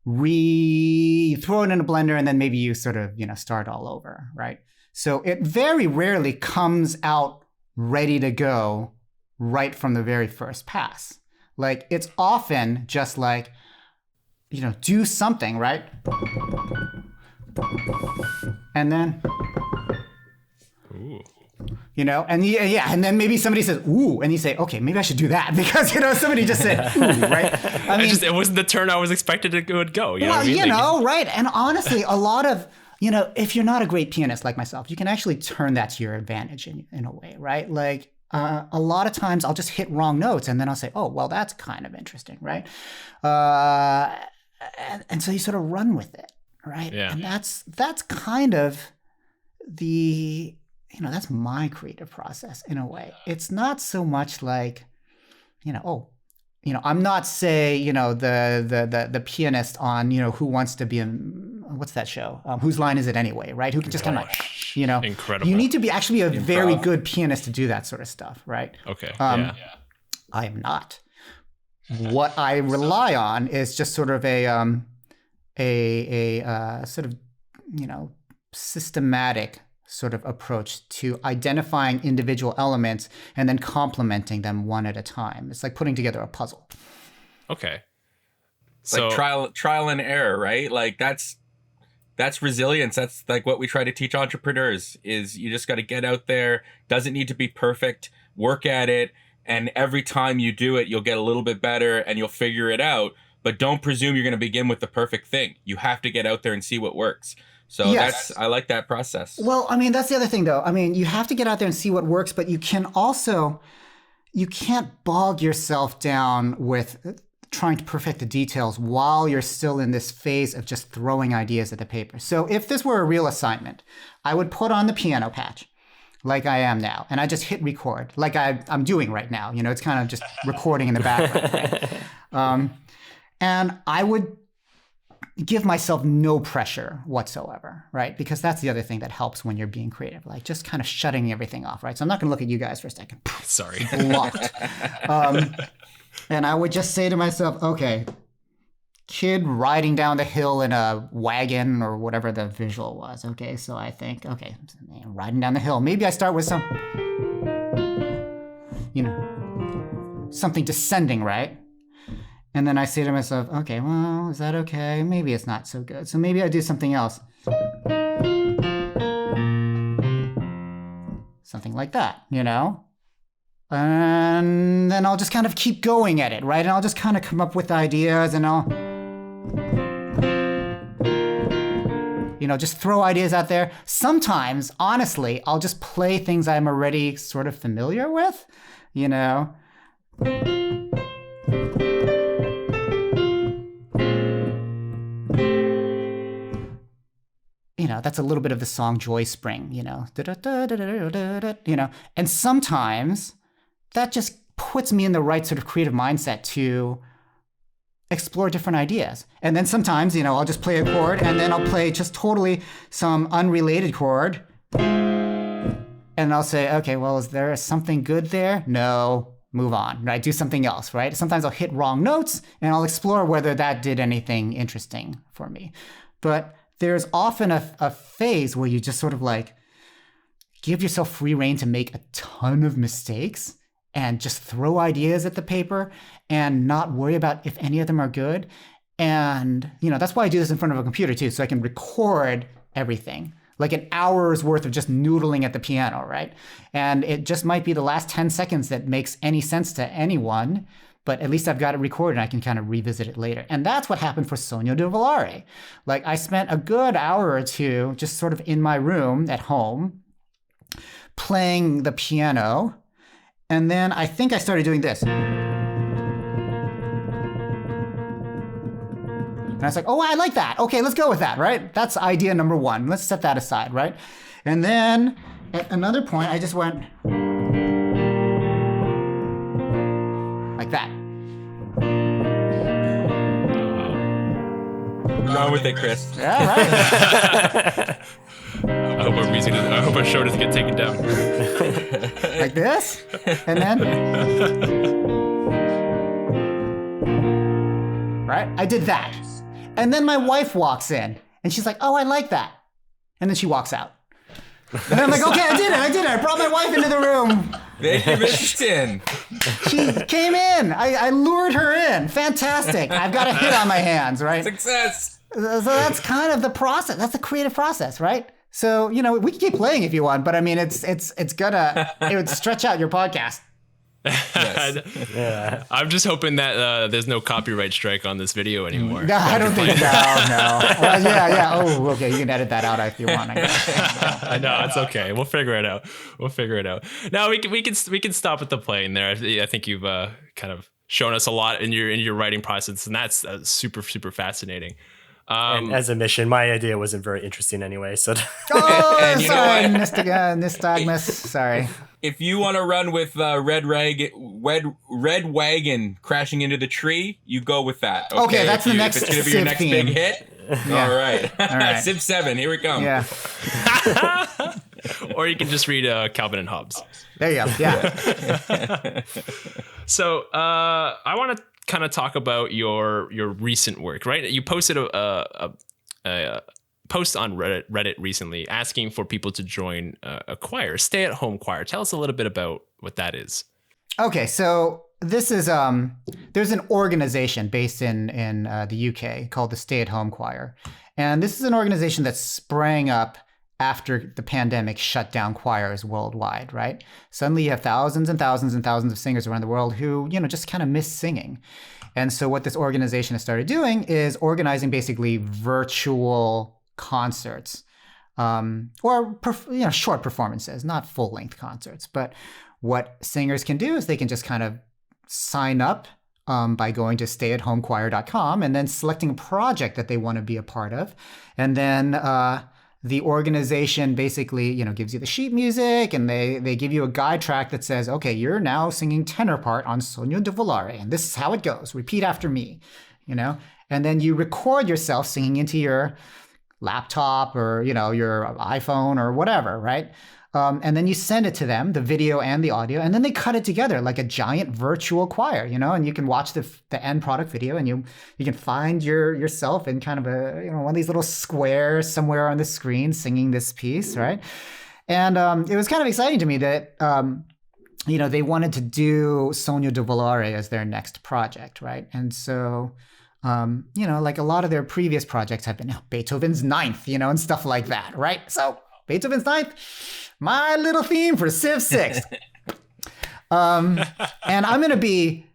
throw it in a blender, and then maybe you sort of, start all over, right? So it very rarely comes out ready to go right from the very first pass. Like, it's often just like, do something, right? And then,
ooh.
And then maybe somebody says, ooh, and you say, okay, maybe I should do that because, somebody just said, ooh, right?
It wasn't the turn I was expected it would go.
Right. And honestly, a lot of, if you're not a great pianist like myself, you can actually turn that to your advantage in a way, right? Like, a lot of times I'll just hit wrong notes and then I'll say, oh, well, that's kind of interesting, right? And so you sort of run with it, right?
Yeah.
And that's kind of that's my creative process in a way. It's not so much like, I'm not, say, the pianist on, Who Wants to Be in, what's that show? Whose Line Is It Anyway, right? Who can just kind of,
Incredible.
You need to be actually a very good pianist to do that sort of stuff, right?
Okay.
I am not. What I rely on is just sort of a sort of, systematic sort of approach to identifying individual elements and then complementing them one at a time. It's like putting together a puzzle.
Okay.
So like trial and error, right? Like that's resilience. That's like what we try to teach entrepreneurs is you just got to get out there. Doesn't need to be perfect. Work at it. And every time you do it, you'll get a little bit better and you'll figure it out. But don't presume you're going to begin with the perfect thing. You have to get out there and see what works. So I like that process.
Well, I mean, that's the other thing, though. I mean, you have to get out there and see what works, but you can't bog yourself down with trying to perfect the details while you're still in this phase of just throwing ideas at the paper. So if this were a real assignment, I would put on the piano patch like I am now, and I just hit record like I'm doing right now. It's kind of just recording in the background. Right? And I would give myself no pressure whatsoever, right? Because that's the other thing that helps when you're being creative, like just kind of shutting everything off, right? So I'm not going to look at you guys for a second.
Sorry.
Blocked. And I would just say to myself, okay, kid riding down the hill in a wagon or whatever the visual was. Okay, so I think, okay, riding down the hill. Maybe I start with something descending, right? And then I say to myself, okay, well, is that okay? Maybe it's not so good. So maybe I do something else. Something like that, And then I'll just kind of keep going at it, right? And I'll just kind of come up with ideas and I'll, just throw ideas out there. Sometimes, honestly, I'll just play things I'm already sort of familiar with, That's a little bit of the song Joy Spring, and sometimes that just puts me in the right sort of creative mindset to explore different ideas. And then sometimes, I'll just play a chord and then I'll play just totally some unrelated chord. And I'll say, okay, well, is there something good there? No, move on, right? Do something else, right? Sometimes I'll hit wrong notes and I'll explore whether that did anything interesting for me. But there's often a phase where you just sort of like give yourself free rein to make a ton of mistakes and just throw ideas at the paper and not worry about if any of them are good. And, that's why I do this in front of a computer too, so I can record everything. Like an hour's worth of just noodling at the piano, right? And it just might be the last 10 seconds that makes any sense to anyone, but at least I've got it recorded and I can kind of revisit it later. And that's what happened for Sogno Di Volare. Like I spent a good hour or two just sort of in my room at home playing the piano. And then I think I started doing this. And I was like, oh, I like that. Okay, let's go with that, right? That's idea number one. Let's set that aside, right? And then at another point, I just went like that.
What's wrong with it, Chris?
Yeah, right.
I hope our show doesn't get taken down.
Like this, and then, right? I did that. And then my wife walks in, and she's like, oh, I like that. And then she walks out. And I'm like, okay, I did it. I brought my wife into the room.
Thank you, Mr.
She came in. I lured her in. Fantastic. I've got a hit on my hands, right?
Success.
So that's kind of the process. That's the creative process, right? So, we can keep playing if you want, but I mean, it would stretch out your podcast.
Yes.
Yeah. I'm just hoping that there's no copyright strike on this video anymore.
No, I don't think no. Well, yeah. Oh, okay. You can edit that out if you want. I guess.
No, it's okay. We'll figure it out. Now we can stop at the playing there. I think you've kind of shown us a lot in your writing process, and that's super, super fascinating.
And as a mission, my idea wasn't very interesting anyway. So,
and you know
sorry,
what?
Nystagmus. Sorry.
If you want to run with Red Wagon crashing into the tree, you go with that.
Okay, that's the next
If it's going to be your
Civ
next
theme.
big hit,
Yeah.
all right.
All right.
Civ 7, here we come.
Yeah.
Or you can just read Calvin and Hobbes.
There you go. Yeah.
So I want to kind of talk about your recent work, right? You posted a post on Reddit recently asking for people to join a choir, a stay-at-home choir. Tell us a little bit about what that is.
Okay, so this is there's an organization based in the UK called the Stay at Home Choir, and this is an organization that sprang up after the pandemic shut down choirs worldwide. Right, suddenly you have thousands and thousands and thousands of singers around the world who just kind of miss singing, and so what this organization has started doing is organizing basically virtual concerts, or short performances, not full length concerts, but what singers can do is they can just kind of sign up by going to stayathomechoir.com and then selecting a project that they want to be a part of. And then the organization basically, gives you the sheet music, and they give you a guide track that says, okay, you're now singing tenor part on Sogno Di Volare, and this is how it goes. Repeat after me, And then you record yourself singing into your laptop or, your iPhone or whatever, right? And then you send it to them, the video and the audio, and then they cut it together like a giant virtual choir, and you can watch the end product video, and you can find yourself in kind of a, one of these little squares somewhere on the screen singing this piece, right? And it was kind of exciting to me that, they wanted to do Sogno Di Volare as their next project, right? And so, like a lot of their previous projects have been Beethoven's Ninth, and stuff like that, right? So Beethoven's Ninth, my little theme for Civ VI. And I'm going to be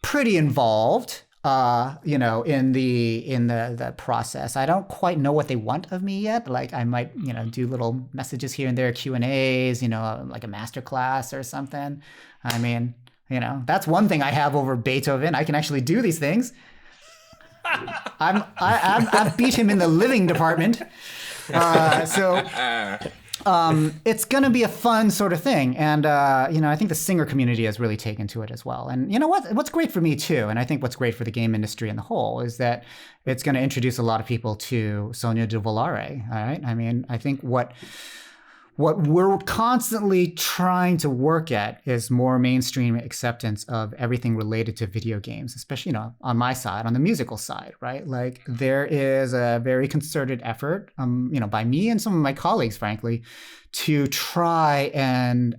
pretty involved, in the process. I don't quite know what they want of me yet. Like I might, do little messages here and there, Q&As, like a masterclass or something. I mean, that's one thing I have over Beethoven. I can actually do these things. I've beat him in the living department. It's going to be a fun sort of thing. And, I think the singer community has really taken to it as well. And what's great for me too, and I think what's great for the game industry in the whole, is that it's going to introduce a lot of people to Sogno Di Volare. All right. I mean, I think what we're constantly trying to work at is more mainstream acceptance of everything related to video games, especially, on my side, on the musical side, right? Like there is a very concerted effort, by me and some of my colleagues, frankly, to try and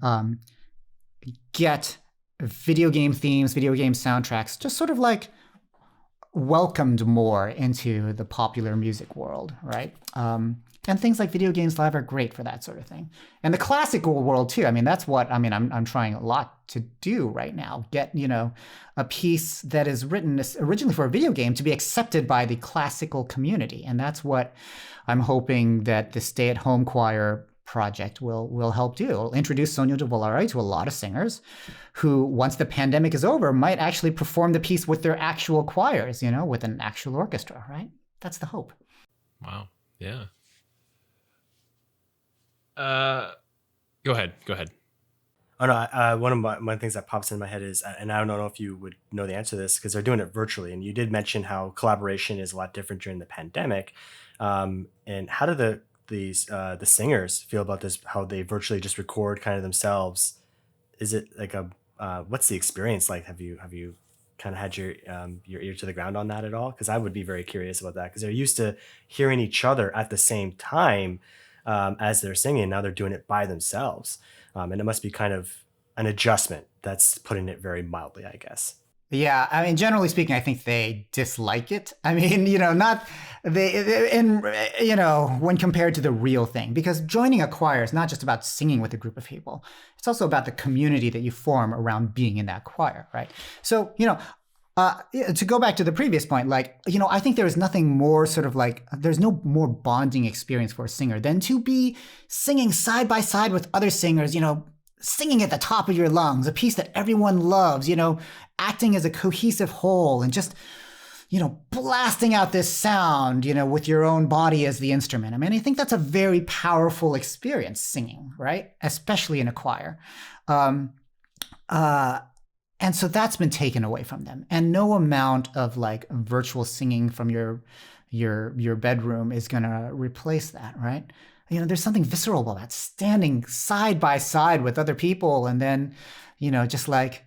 get video game themes, video game soundtracks, just sort of like welcomed more into the popular music world, right? And things like Video Games Live are great for that sort of thing. And the classical world too. I mean, that's what, I'm trying a lot to do right now. Get, a piece that is written originally for a video game to be accepted by the classical community. And that's what I'm hoping that the Stay at Home Choir project will help do. It'll introduce Sogno Di Volare to a lot of singers who, once the pandemic is over, might actually perform the piece with their actual choirs, with an actual orchestra, right? That's the hope.
Wow. Yeah. Go ahead.
Oh no, one of my things that pops in my head is, and I don't know if you would know the answer to this because they're doing it virtually, and you did mention how collaboration is a lot different during the pandemic. And how do the singers feel about this? How they virtually just record kind of themselves? Is it like what's the experience like? Have you kind of had your ear to the ground on that at all? Because I would be very curious about that because they're used to hearing each other at the same time. As they're singing, now they're doing it by themselves. And it must be kind of an adjustment. That's putting it very mildly, I guess.
Yeah, I mean, generally speaking, I think they dislike it. I mean, when compared to the real thing, because joining a choir is not just about singing with a group of people. It's also about the community that you form around being in that choir, right? So, to go back to the previous point, I think there is nothing more there's no more bonding experience for a singer than to be singing side by side with other singers, singing at the top of your lungs, a piece that everyone loves, acting as a cohesive whole and just, blasting out this sound, with your own body as the instrument. I mean, I think that's a very powerful experience, singing, right? Especially in a choir. And so that's been taken away from them. And no amount of like virtual singing from your bedroom is going to replace that, right? There's something visceral about standing side by side with other people and then, just like,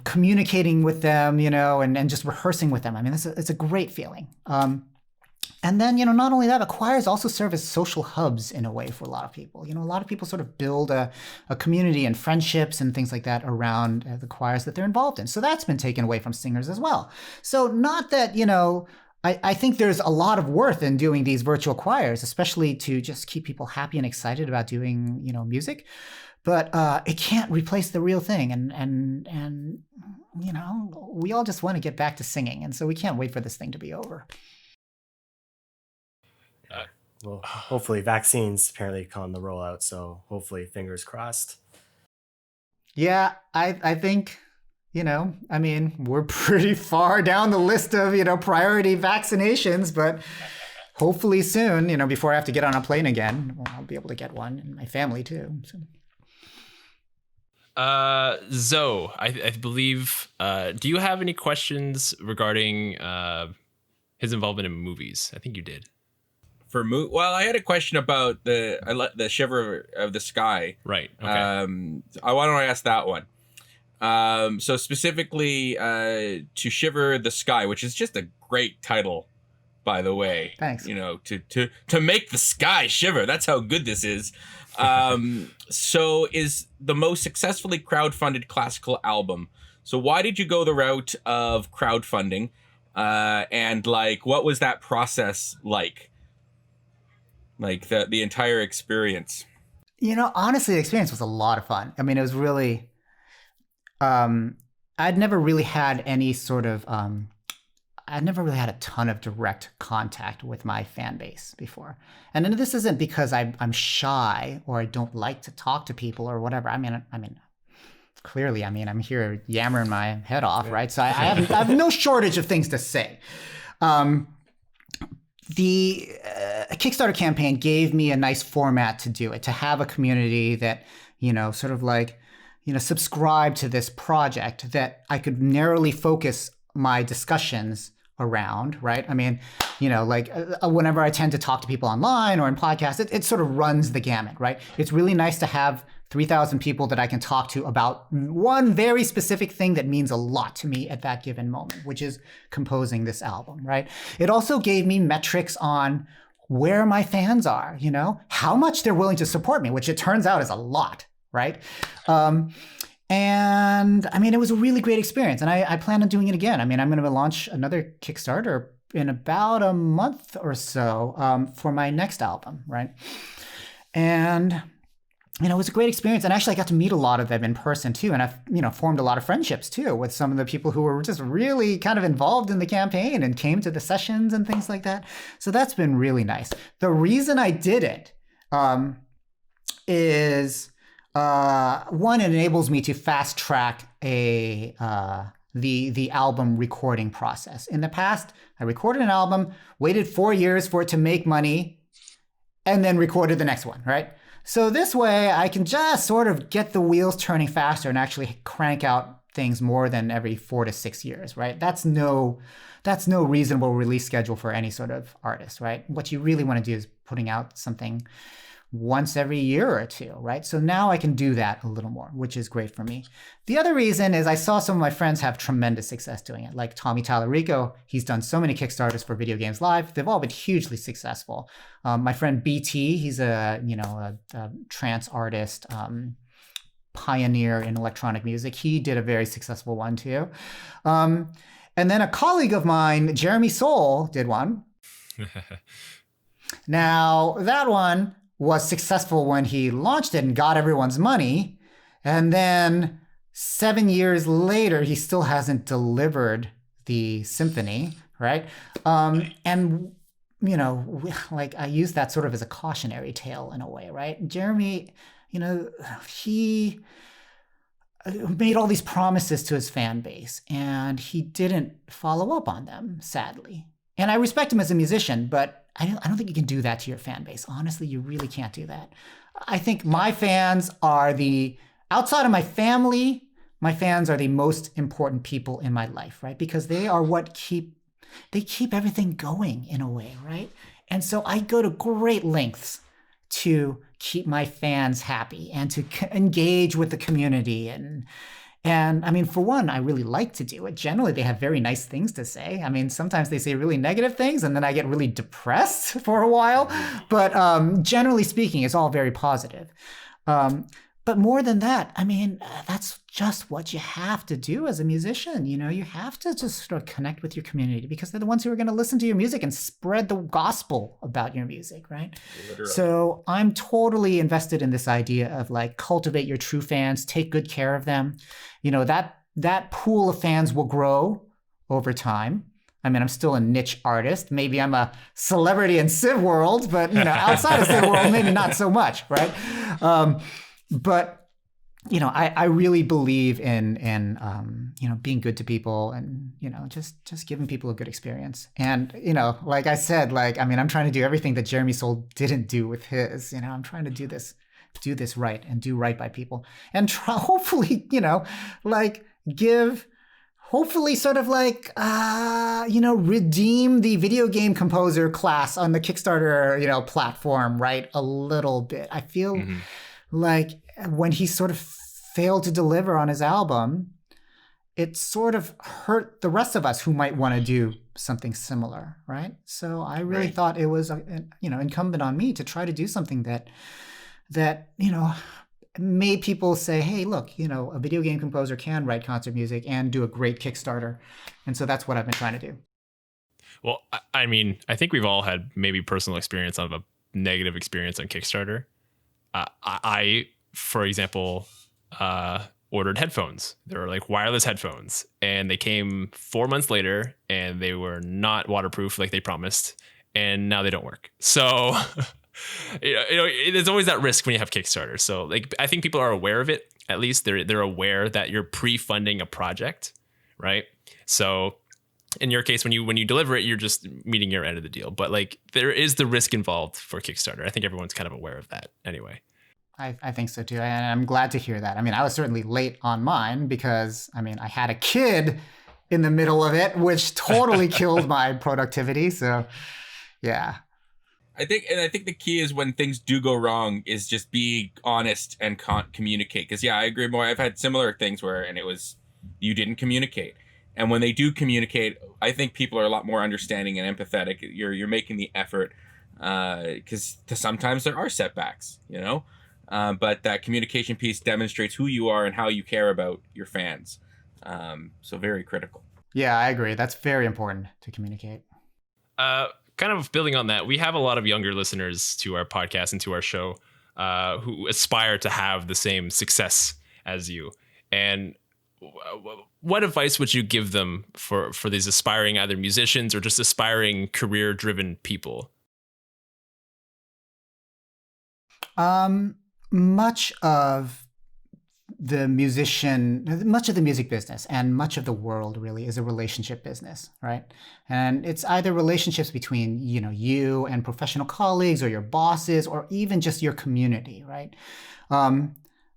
communicating with them, and just rehearsing with them. I mean, it's a great feeling. And then, not only that, but choirs also serve as social hubs in a way for a lot of people. A lot of people sort of build a community and friendships and things like that around the choirs that they're involved in. So that's been taken away from singers as well. So not that, I think there's a lot of worth in doing these virtual choirs, especially to just keep people happy and excited about doing, music. But it can't replace the real thing. And we all just want to get back to singing. And so we can't wait for this thing to be over.
Well, hopefully vaccines apparently on the rollout. So hopefully fingers crossed.
Yeah, I think, we're pretty far down the list of, priority vaccinations, but hopefully soon, before I have to get on a plane again, I'll be able to get one, and my family too. So.
Zoe, I believe, do you have any questions regarding his involvement in movies? I think you did.
Well, I had a question about the Shiver of the Sky.
Right. Okay.
Why don't I ask that one? So specifically to Shiver the Sky, which is just a great title, by the way.
Thanks.
To make the sky shiver. That's how good this is. So is the most successfully crowdfunded classical album. So why did you go the route of crowdfunding? And like, what was that process like? Like the entire experience.
Honestly, the experience was a lot of fun. I mean, it was really, I'd never really had any sort of, I'd never really had a ton of direct contact with my fan base before. And then this isn't because I'm shy or I don't like to talk to people or whatever. I mean, clearly, I'm here yammering my head off, right? So I have no shortage of things to say. The Kickstarter campaign gave me a nice format to do it, to have a community that, sort of like, subscribe to this project that I could narrowly focus my discussions around, right? I mean, whenever I tend to talk to people online or in podcasts, it sort of runs the gamut, right? It's really nice to have 3,000 people that I can talk to about one very specific thing that means a lot to me at that given moment, which is composing this album, right? It also gave me metrics on where my fans are, how much they're willing to support me, which it turns out is a lot, right? And it was a really great experience, and I plan on doing it again. I'm going to launch another Kickstarter in about a month or so for my next album, right? And it was a great experience. And actually, I got to meet a lot of them in person, too. And I've, formed a lot of friendships, too, with some of the people who were just really kind of involved in the campaign and came to the sessions and things like that. So that's been really nice. The reason I did it is, one, it enables me to fast track the album recording process. In the past, I recorded an album, waited 4 years for it to make money, and then recorded the next one, right? So this way I can just sort of get the wheels turning faster and actually crank out things more than every 4 to 6 years, right? That's no reasonable release schedule for any sort of artist, right? What you really want to do is putting out something once every year or two, right? So now I can do that a little more, which is great for me. The other reason is I saw some of my friends have tremendous success doing it, like Tommy Tallarico. He's done so many Kickstarters for Video Games Live. They've all been hugely successful. My friend BT, he's a trance artist, pioneer in electronic music. He did a very successful one too. And then a colleague of mine, Jeremy Soule, did one. Now, that one was successful when he launched it and got everyone's money. And then 7 years later, he still hasn't delivered the symphony, right? And, I use that sort of as a cautionary tale in a way, right? Jeremy, made all these promises to his fan base, and he didn't follow up on them, sadly. And I respect him as a musician, but I don't think you can do that to your fan base. Honestly, you really can't do that. I think my fans are outside of my family, my fans are the most important people in my life, right? Because they are what keep everything going in a way, right? And so I go to great lengths to keep my fans happy and to engage with the community. And I mean, for one, I really like to do it. Generally, they have very nice things to say. I mean, sometimes they say really negative things and then I get really depressed for a while. But generally speaking, it's all very positive. But more than that, I mean, that's just what you have to do as a musician. You know, you have to just sort of connect with your community because they're the ones who are going to listen to your music and spread the gospel about your music, right? Literally. So I'm totally invested in this idea of like cultivate your true fans, take good care of them. You know, that pool of fans will grow over time. I mean, I'm still a niche artist. Maybe I'm a celebrity in Civ world, but you know, outside of Civ world, maybe not so much, right? But you know, I really believe in you know, being good to people and you know, just giving people a good experience. And you know, like I said, like I mean, I'm trying to do everything that Jeremy Soule didn't do with his. You know, I'm trying to do this right and do right by people, and hopefully, you know, like hopefully sort of like you know, redeem the video game composer class on the Kickstarter, you know, platform, right, a little bit. I feel like when he sort of failed to deliver on his album, it sort of hurt the rest of us who might want to do something similar, right? So I really thought it was, you know, incumbent on me to try to do something that you know, made people say, hey, look, you know, a video game composer can write concert music and do a great Kickstarter. And so that's what I've been trying to do.
Well, I mean, I think we've all had maybe personal experience of a negative experience on Kickstarter. I, for example, ordered headphones. They were like wireless headphones, and they came 4 months later, and they were not waterproof like they promised, and now they don't work. So, you know, there's always that risk when you have Kickstarter. So, like, I think people are aware of it. At least they're aware that you're pre-funding a project, right? So, in your case, when you deliver it, you're just meeting your end of the deal. But like, there is the risk involved for Kickstarter. I think everyone's kind of aware of that anyway.
I think so too. And I'm glad to hear that. I mean, I was certainly late on mine because, I mean, I had a kid in the middle of it, which totally killed my productivity. So, yeah.
I think the key is when things do go wrong is just be honest and communicate. Because, yeah, I agree more. I've had similar things and it was you didn't communicate. And when they do communicate, I think people are a lot more understanding and empathetic. You're making the effort because sometimes there are setbacks, you know. But that communication piece demonstrates who you are and how you care about your fans. So very critical.
Yeah, I agree. That's very important to communicate.
Kind of building on that, we have a lot of younger listeners to our podcast and to our show who aspire to have the same success as you. And what advice would you give them for these aspiring either musicians or just aspiring career-driven people?
Much of the music business and much of the world really is a relationship business, right? And it's either relationships between, you know, you and professional colleagues or your bosses or even just your community, right?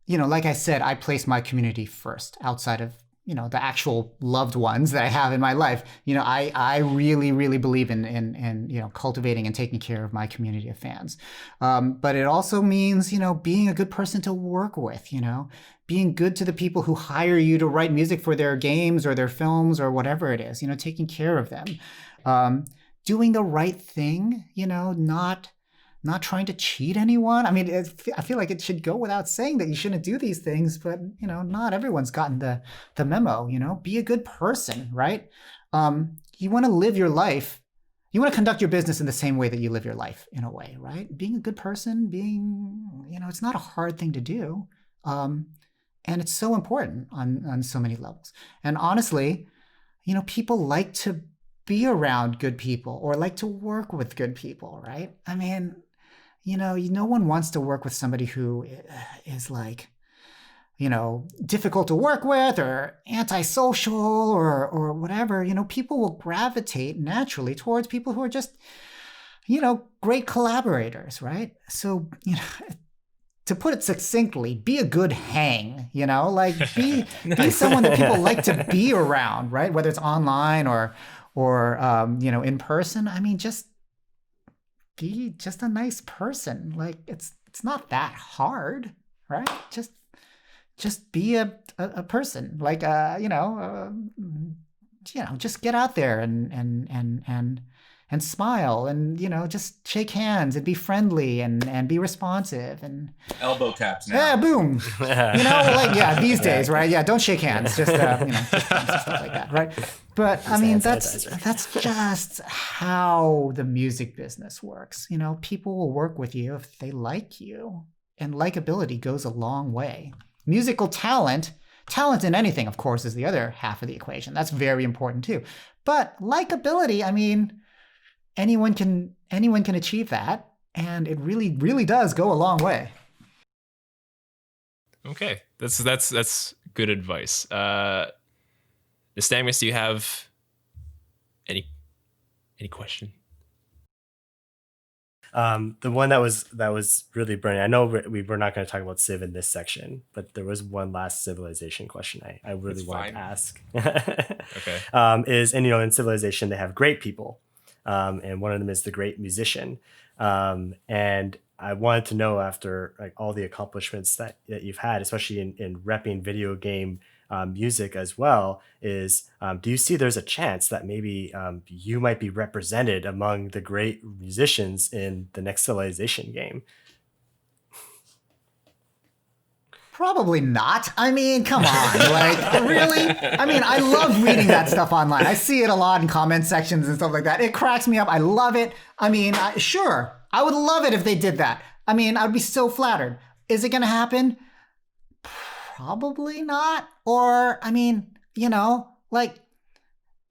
You know, like I said, I place my community first outside of, you know, the actual loved ones that I have in my life. You know, I really, really believe in you know, cultivating and taking care of my community of fans. But it also means, you know, being a good person to work with, you know, being good to the people who hire you to write music for their games or their films or whatever it is, you know, taking care of them, doing the right thing, you know, not trying to cheat anyone. I mean, I feel like it should go without saying that you shouldn't do these things, but, you know, not everyone's gotten the memo, you know, be a good person, right? You want to live your life. You want to conduct your business in the same way that you live your life in a way, right? Being a good person, you know, it's not a hard thing to do. And it's so important on so many levels. And honestly, you know, people like to be around good people or like to work with good people, right? I mean, you know, no one wants to work with somebody who is like, difficult to work with or antisocial or whatever, people will gravitate naturally towards people who are just, great collaborators, right? So, to put it succinctly, be a good hang, like be someone that people like to be around, right? Whether it's online or in person. I mean, just be just a nice person. Like it's not that hard, right? Just be a person. Like just get out there and smile and just shake hands and be friendly and be responsive and
Elbow taps now.
yeah, boom. These days, right? Yeah, don't shake hands. Just just stuff like that, right? But I mean, that's just how the music business works. People will work with you if they like you, and likability goes a long way. Musical talent in anything, of course, is the other half of the equation. That's very important too. But likability, I mean, anyone can achieve that, and it really, really does go a long way.
Okay, that's good advice. Nystagmus, do you have any question?
The one that was really burning. I know we're not going to talk about Civ in this section, but there was one last civilization question I really wanted to ask.
Okay.
In Civilization they have great people, and one of them is the great musician. And I wanted to know, after like all the accomplishments that you've had, especially in repping video game music as well, is do you see there's a chance that maybe you might be represented among the great musicians in the next Civilization game?
Probably not. I mean, come on. Like, really? I mean, I love reading that stuff online. I see it a lot in comment sections and stuff like that. It cracks me up. I love it. I mean, sure, I would love it if they did that. I mean, I'd be so flattered. Is it going to happen? Probably not. Or, I mean,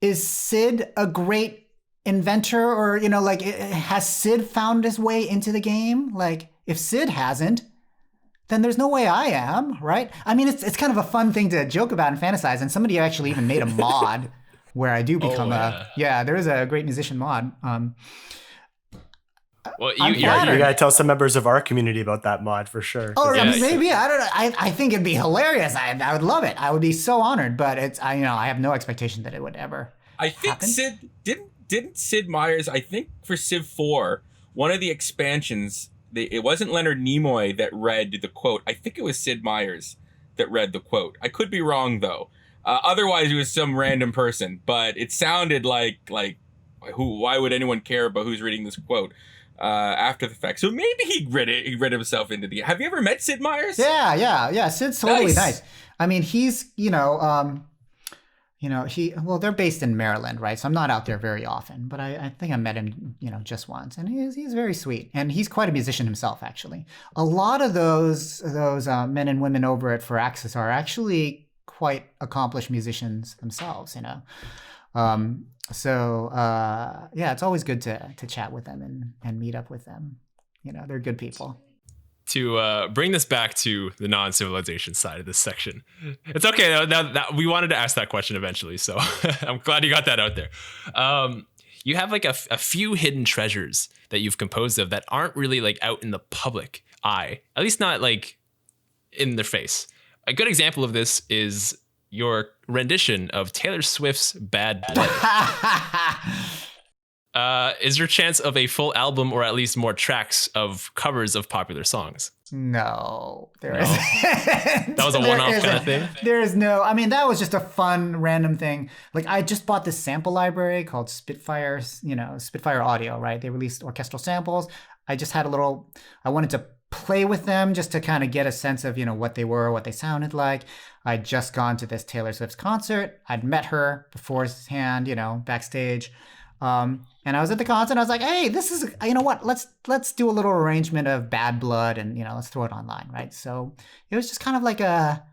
is Sid a great inventor? Or, has Sid found his way into the game? Like, if Sid hasn't, then there's no way I am, right? I mean, it's kind of a fun thing to joke about and fantasize. And somebody actually even made a mod where I do become there is a great musician mod.
Well,
you gotta tell some members of our community about that mod for sure.
Oh, yeah, maybe. I don't know. I think it'd be hilarious. I would love it. I would be so honored. But I have no expectation that it would ever.
I think
happen.
Sid didn't Sid Meier's. I think for Civ IV, one of the expansions, it wasn't Leonard Nimoy that read the quote. I think it was Sid Meier's that read the quote. I could be wrong though. Otherwise, it was some random person. But it sounded like who? Why would anyone care about who's reading this quote? After the fact. So maybe he read himself into the... Have you ever met Sid Meier's?
Yeah. Sid's totally nice. I mean, he's, they're based in Maryland, right? So I'm not out there very often, but I think I met him, just once, and he's very sweet, and he's quite a musician himself, actually. A lot of those men and women over at Firaxis are actually quite accomplished musicians themselves, So it's always good to chat with them and meet up with them. They're good people.
To bring this back to the non-civilization side of this section, it's okay. That we wanted to ask that question eventually, so I'm glad you got that out there. You have like a few hidden treasures that you've composed of that aren't really like out in the public eye, at least not like in their face. A good example of this is your rendition of Taylor Swift's Bad Blood. Is there a chance of a full album or at least more tracks of covers of popular songs?
No, there isn't.
That was a one-off kind of thing?
There is no. I mean, that was just a fun, random thing. Like, I just bought this sample library called Spitfire Audio, right? They released orchestral samples. I just had I wanted to play with them just to kind of get a sense of, what they were, what they sounded like. I'd just gone to this Taylor Swift concert. I'd met her beforehand, backstage. And I was at the concert and I was like, hey, this is, what, let's do a little arrangement of Bad Blood and, let's throw it online, right? So it was just kind of like a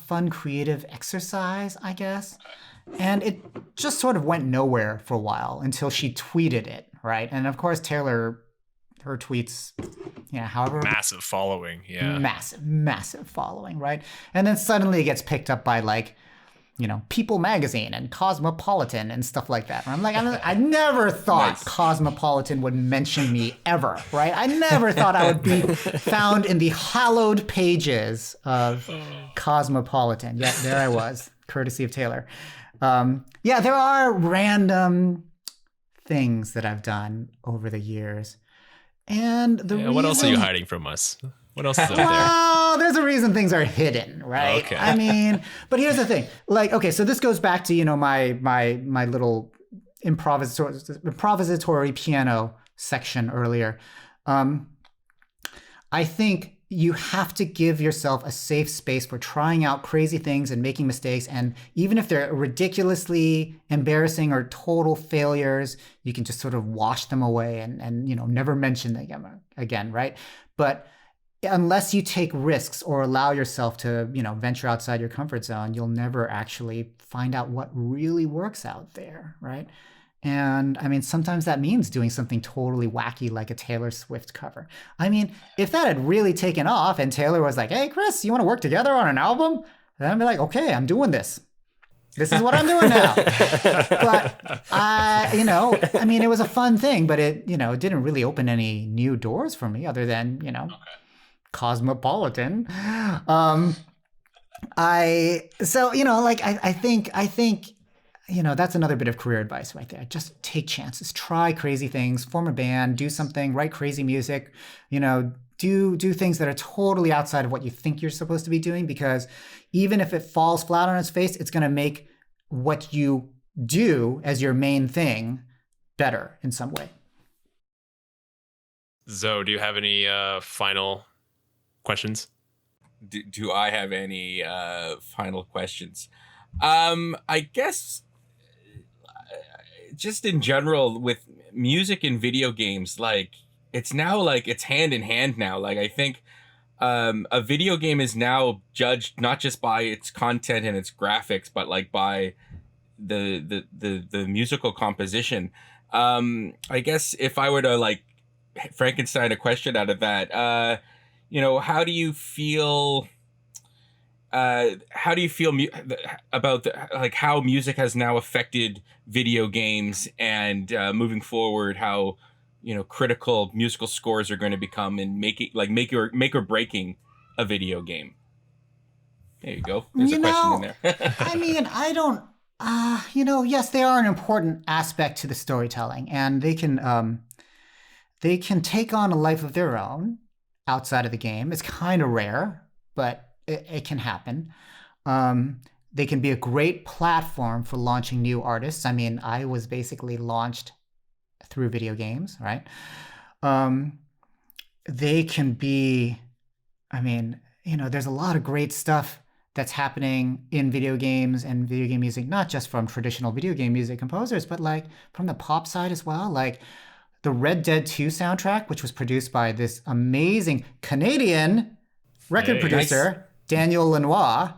fun creative exercise, I guess. And it just sort of went nowhere for a while until she tweeted it, right? And of course, Taylor her tweets, however
Massive following, yeah.
massive following, right? And then suddenly it gets picked up by like, People Magazine and Cosmopolitan and stuff like that. I'm like, I never thought Cosmopolitan would mention me ever, right? I never thought I would be found in the hallowed pages of Cosmopolitan. Yet there I was, courtesy of Taylor. There are random things that I've done over the years. And
what else are you hiding from us? What else is out there?
Well, there's a reason things are hidden, right?
Okay.
I mean, but here's the thing. Like, okay, so this goes back to, my little improvisatory piano section earlier. I think you have to give yourself a safe space for trying out crazy things and making mistakes. And even if they're ridiculously embarrassing or total failures, you can just sort of wash them away and never mention them again, right? But unless you take risks or allow yourself to, venture outside your comfort zone, you'll never actually find out what really works out there, right? And I mean, sometimes that means doing something totally wacky like a Taylor Swift cover. I mean, if that had really taken off and Taylor was like, hey, Chris, you want to work together on an album? Then I'd be like, okay, I'm doing this. This is what I'm doing now. But, I mean, it was a fun thing, but it didn't really open any new doors for me other than, Cosmopolitan. I think that's another bit of career advice right there. Just take chances, try crazy things, form a band, do something, write crazy music, do things that are totally outside of what you think you're supposed to be doing, because even if it falls flat on its face, it's going to make what you do as your main thing better in some way.
Zoe, do you have any final questions?
Do I have any final questions? I guess just in general with music and video games, like it's now like it's hand in hand now. Like I think a video game is now judged not just by its content and its graphics, but like by the musical composition. I guess if I were to like Frankenstein a question out of that, how do you feel? How do you feel about how music has now affected video games and moving forward? How critical musical scores are going to become in make or breaking a video game. There you go. There's a question in there.
I mean, I don't. Yes, they are an important aspect to the storytelling, and they can take on a life of their own outside of the game. It's kind of rare, but it can happen. They can be a great platform for launching new artists. I mean, I was basically launched through video games, right? They can be, there's a lot of great stuff that's happening in video games and video game music, not just from traditional video game music composers, but like from the pop side as well. Like the Red Dead 2 soundtrack, which was produced by this amazing Canadian record producer, Daniel Lanois.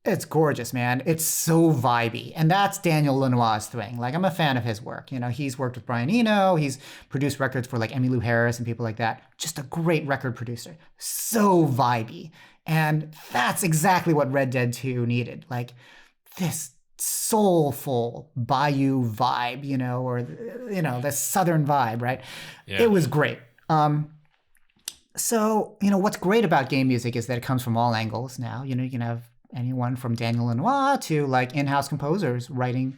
It's gorgeous, man. It's so vibey. And that's Daniel Lanois' thing. Like, I'm a fan of his work. He's worked with Brian Eno. He's produced records for like Emmylou Harris and people like that. Just a great record producer. So vibey. And that's exactly what Red Dead 2 needed. Like this soulful bayou vibe, or the southern vibe, right? Yeah. It was great. So, what's great about game music is that it comes from all angles now. You can have anyone from Daniel Lanois to like in-house composers writing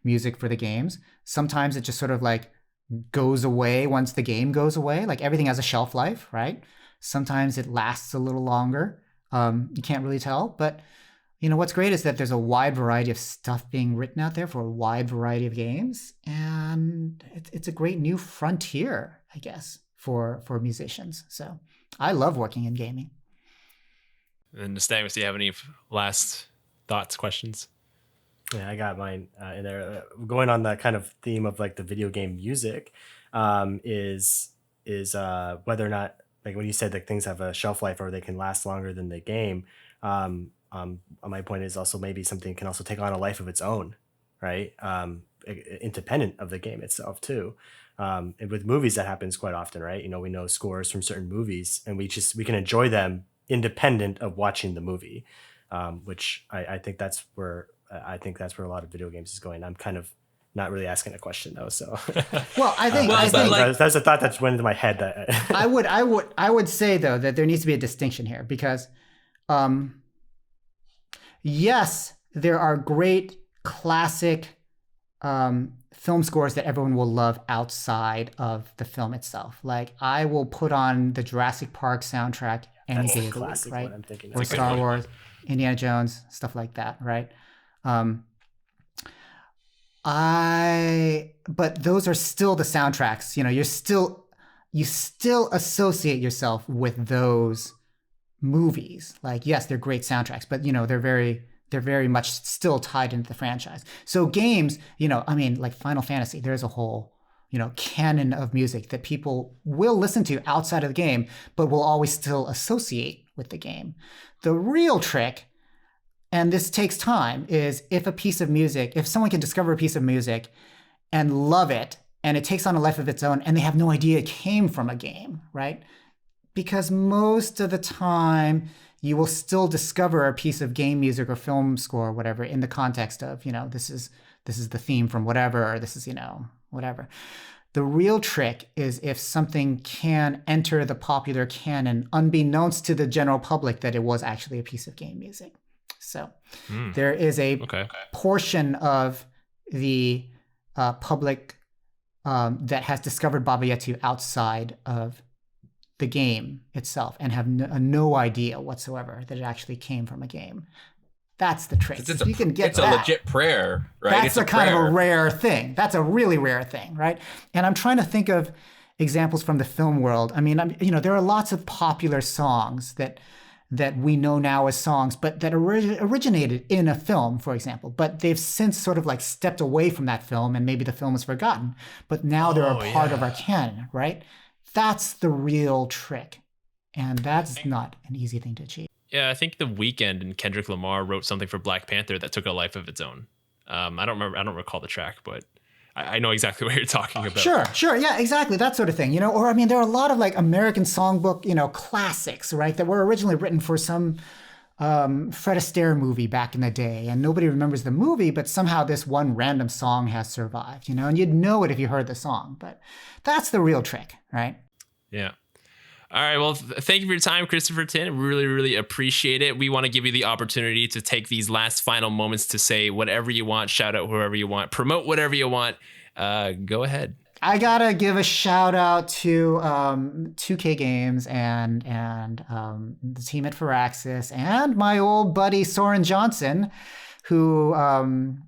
music for the games. Sometimes it just sort of like goes away once the game goes away. Like everything has a shelf life, right? Sometimes it lasts a little longer. You can't really tell, but what's great is that there's a wide variety of stuff being written out there for a wide variety of games. And it's a great new frontier, I guess, for musicians. So I love working in gaming.
And Nystagmus, do you have any last thoughts, questions?
Yeah, I got mine in there. Going on that kind of theme of like the video game music, is whether or not, like when you said that things have a shelf life or they can last longer than the game. My point is also maybe something can also take on a life of its own, right? Independent of the game itself too. And with movies, that happens quite often, right? We know scores from certain movies, and we can enjoy them independent of watching the movie, which I think that's where a lot of video games is going. I'm kind of not really asking a question though, so.
Well, I think
that's a thought that went into my head. That
I would say though that there needs to be a distinction here because, yes, there are great classic film scores that everyone will love outside of the film itself. Like I will put on the Jurassic Park soundtrack any day of the week, right?
I'm thinking
Or Star Wars, Indiana Jones, stuff like that, right? But those are still the soundtracks. You still associate yourself with those movies. Like, yes, they're great soundtracks, but they're very much still tied into the franchise. So games, like Final Fantasy, there's a whole, canon of music that people will listen to outside of the game, but will always still associate with the game. The real trick, and this takes time, is if someone can discover a piece of music and love it, and it takes on a life of its own, and they have no idea it came from a game, right? Because most of the time, you will still discover a piece of game music or film score or whatever in the context of, this is the theme from whatever, or this is, whatever. The real trick is if something can enter the popular canon unbeknownst to the general public that it was actually a piece of game music. So there is a portion of the public that has discovered Baba Yetu outside of the game itself and have no idea whatsoever that it actually came from a game. That's the trick. You can get
a legit prayer, right?
That's kind of a rare thing. That's a really rare thing, right? And I'm trying to think of examples from the film world. I mean, there are lots of popular songs that we know now as songs, but that originated in a film, for example. But they've since sort of like stepped away from that film, and maybe the film was forgotten. But now they're a part of our canon, right? That's the real trick. And that's not an easy thing to achieve.
Yeah, I think The Weeknd and Kendrick Lamar wrote something for Black Panther that took a life of its own. I don't recall the track, but I know exactly what you're talking about.
Sure. Yeah, exactly. That sort of thing, Or, there are a lot of like American songbook, classics, right? That were originally written for some Fred Astaire movie back in the day. And nobody remembers the movie, but somehow this one random song has survived, And you'd know it if you heard the song. But that's the real trick, right?
Yeah. All right. Well, thank you for your time, Christopher Tin. Really, really appreciate it. We want to give you the opportunity to take these last final moments to say whatever you want, shout out whoever you want, promote whatever you want. Go ahead.
I gotta give a shout out to 2K Games and the team at Firaxis and my old buddy Soren Johnson, who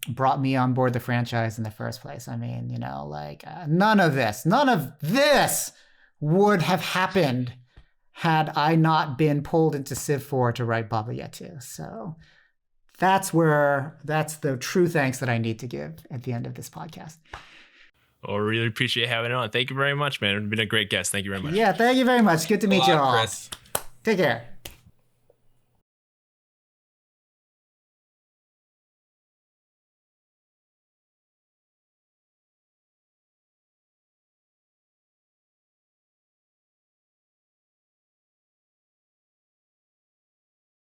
brought me on board the franchise in the first place. I mean, none of this would have happened had I not been pulled into Civ IV to write Baba Yetu. So that's the true thanks that I need to give at the end of this podcast.
Well, really appreciate having it on. Thank you very much, man. You've been a great guest. Thank you very much.
Yeah, thank you very much. Good to meet you all.
Chris.
Take care.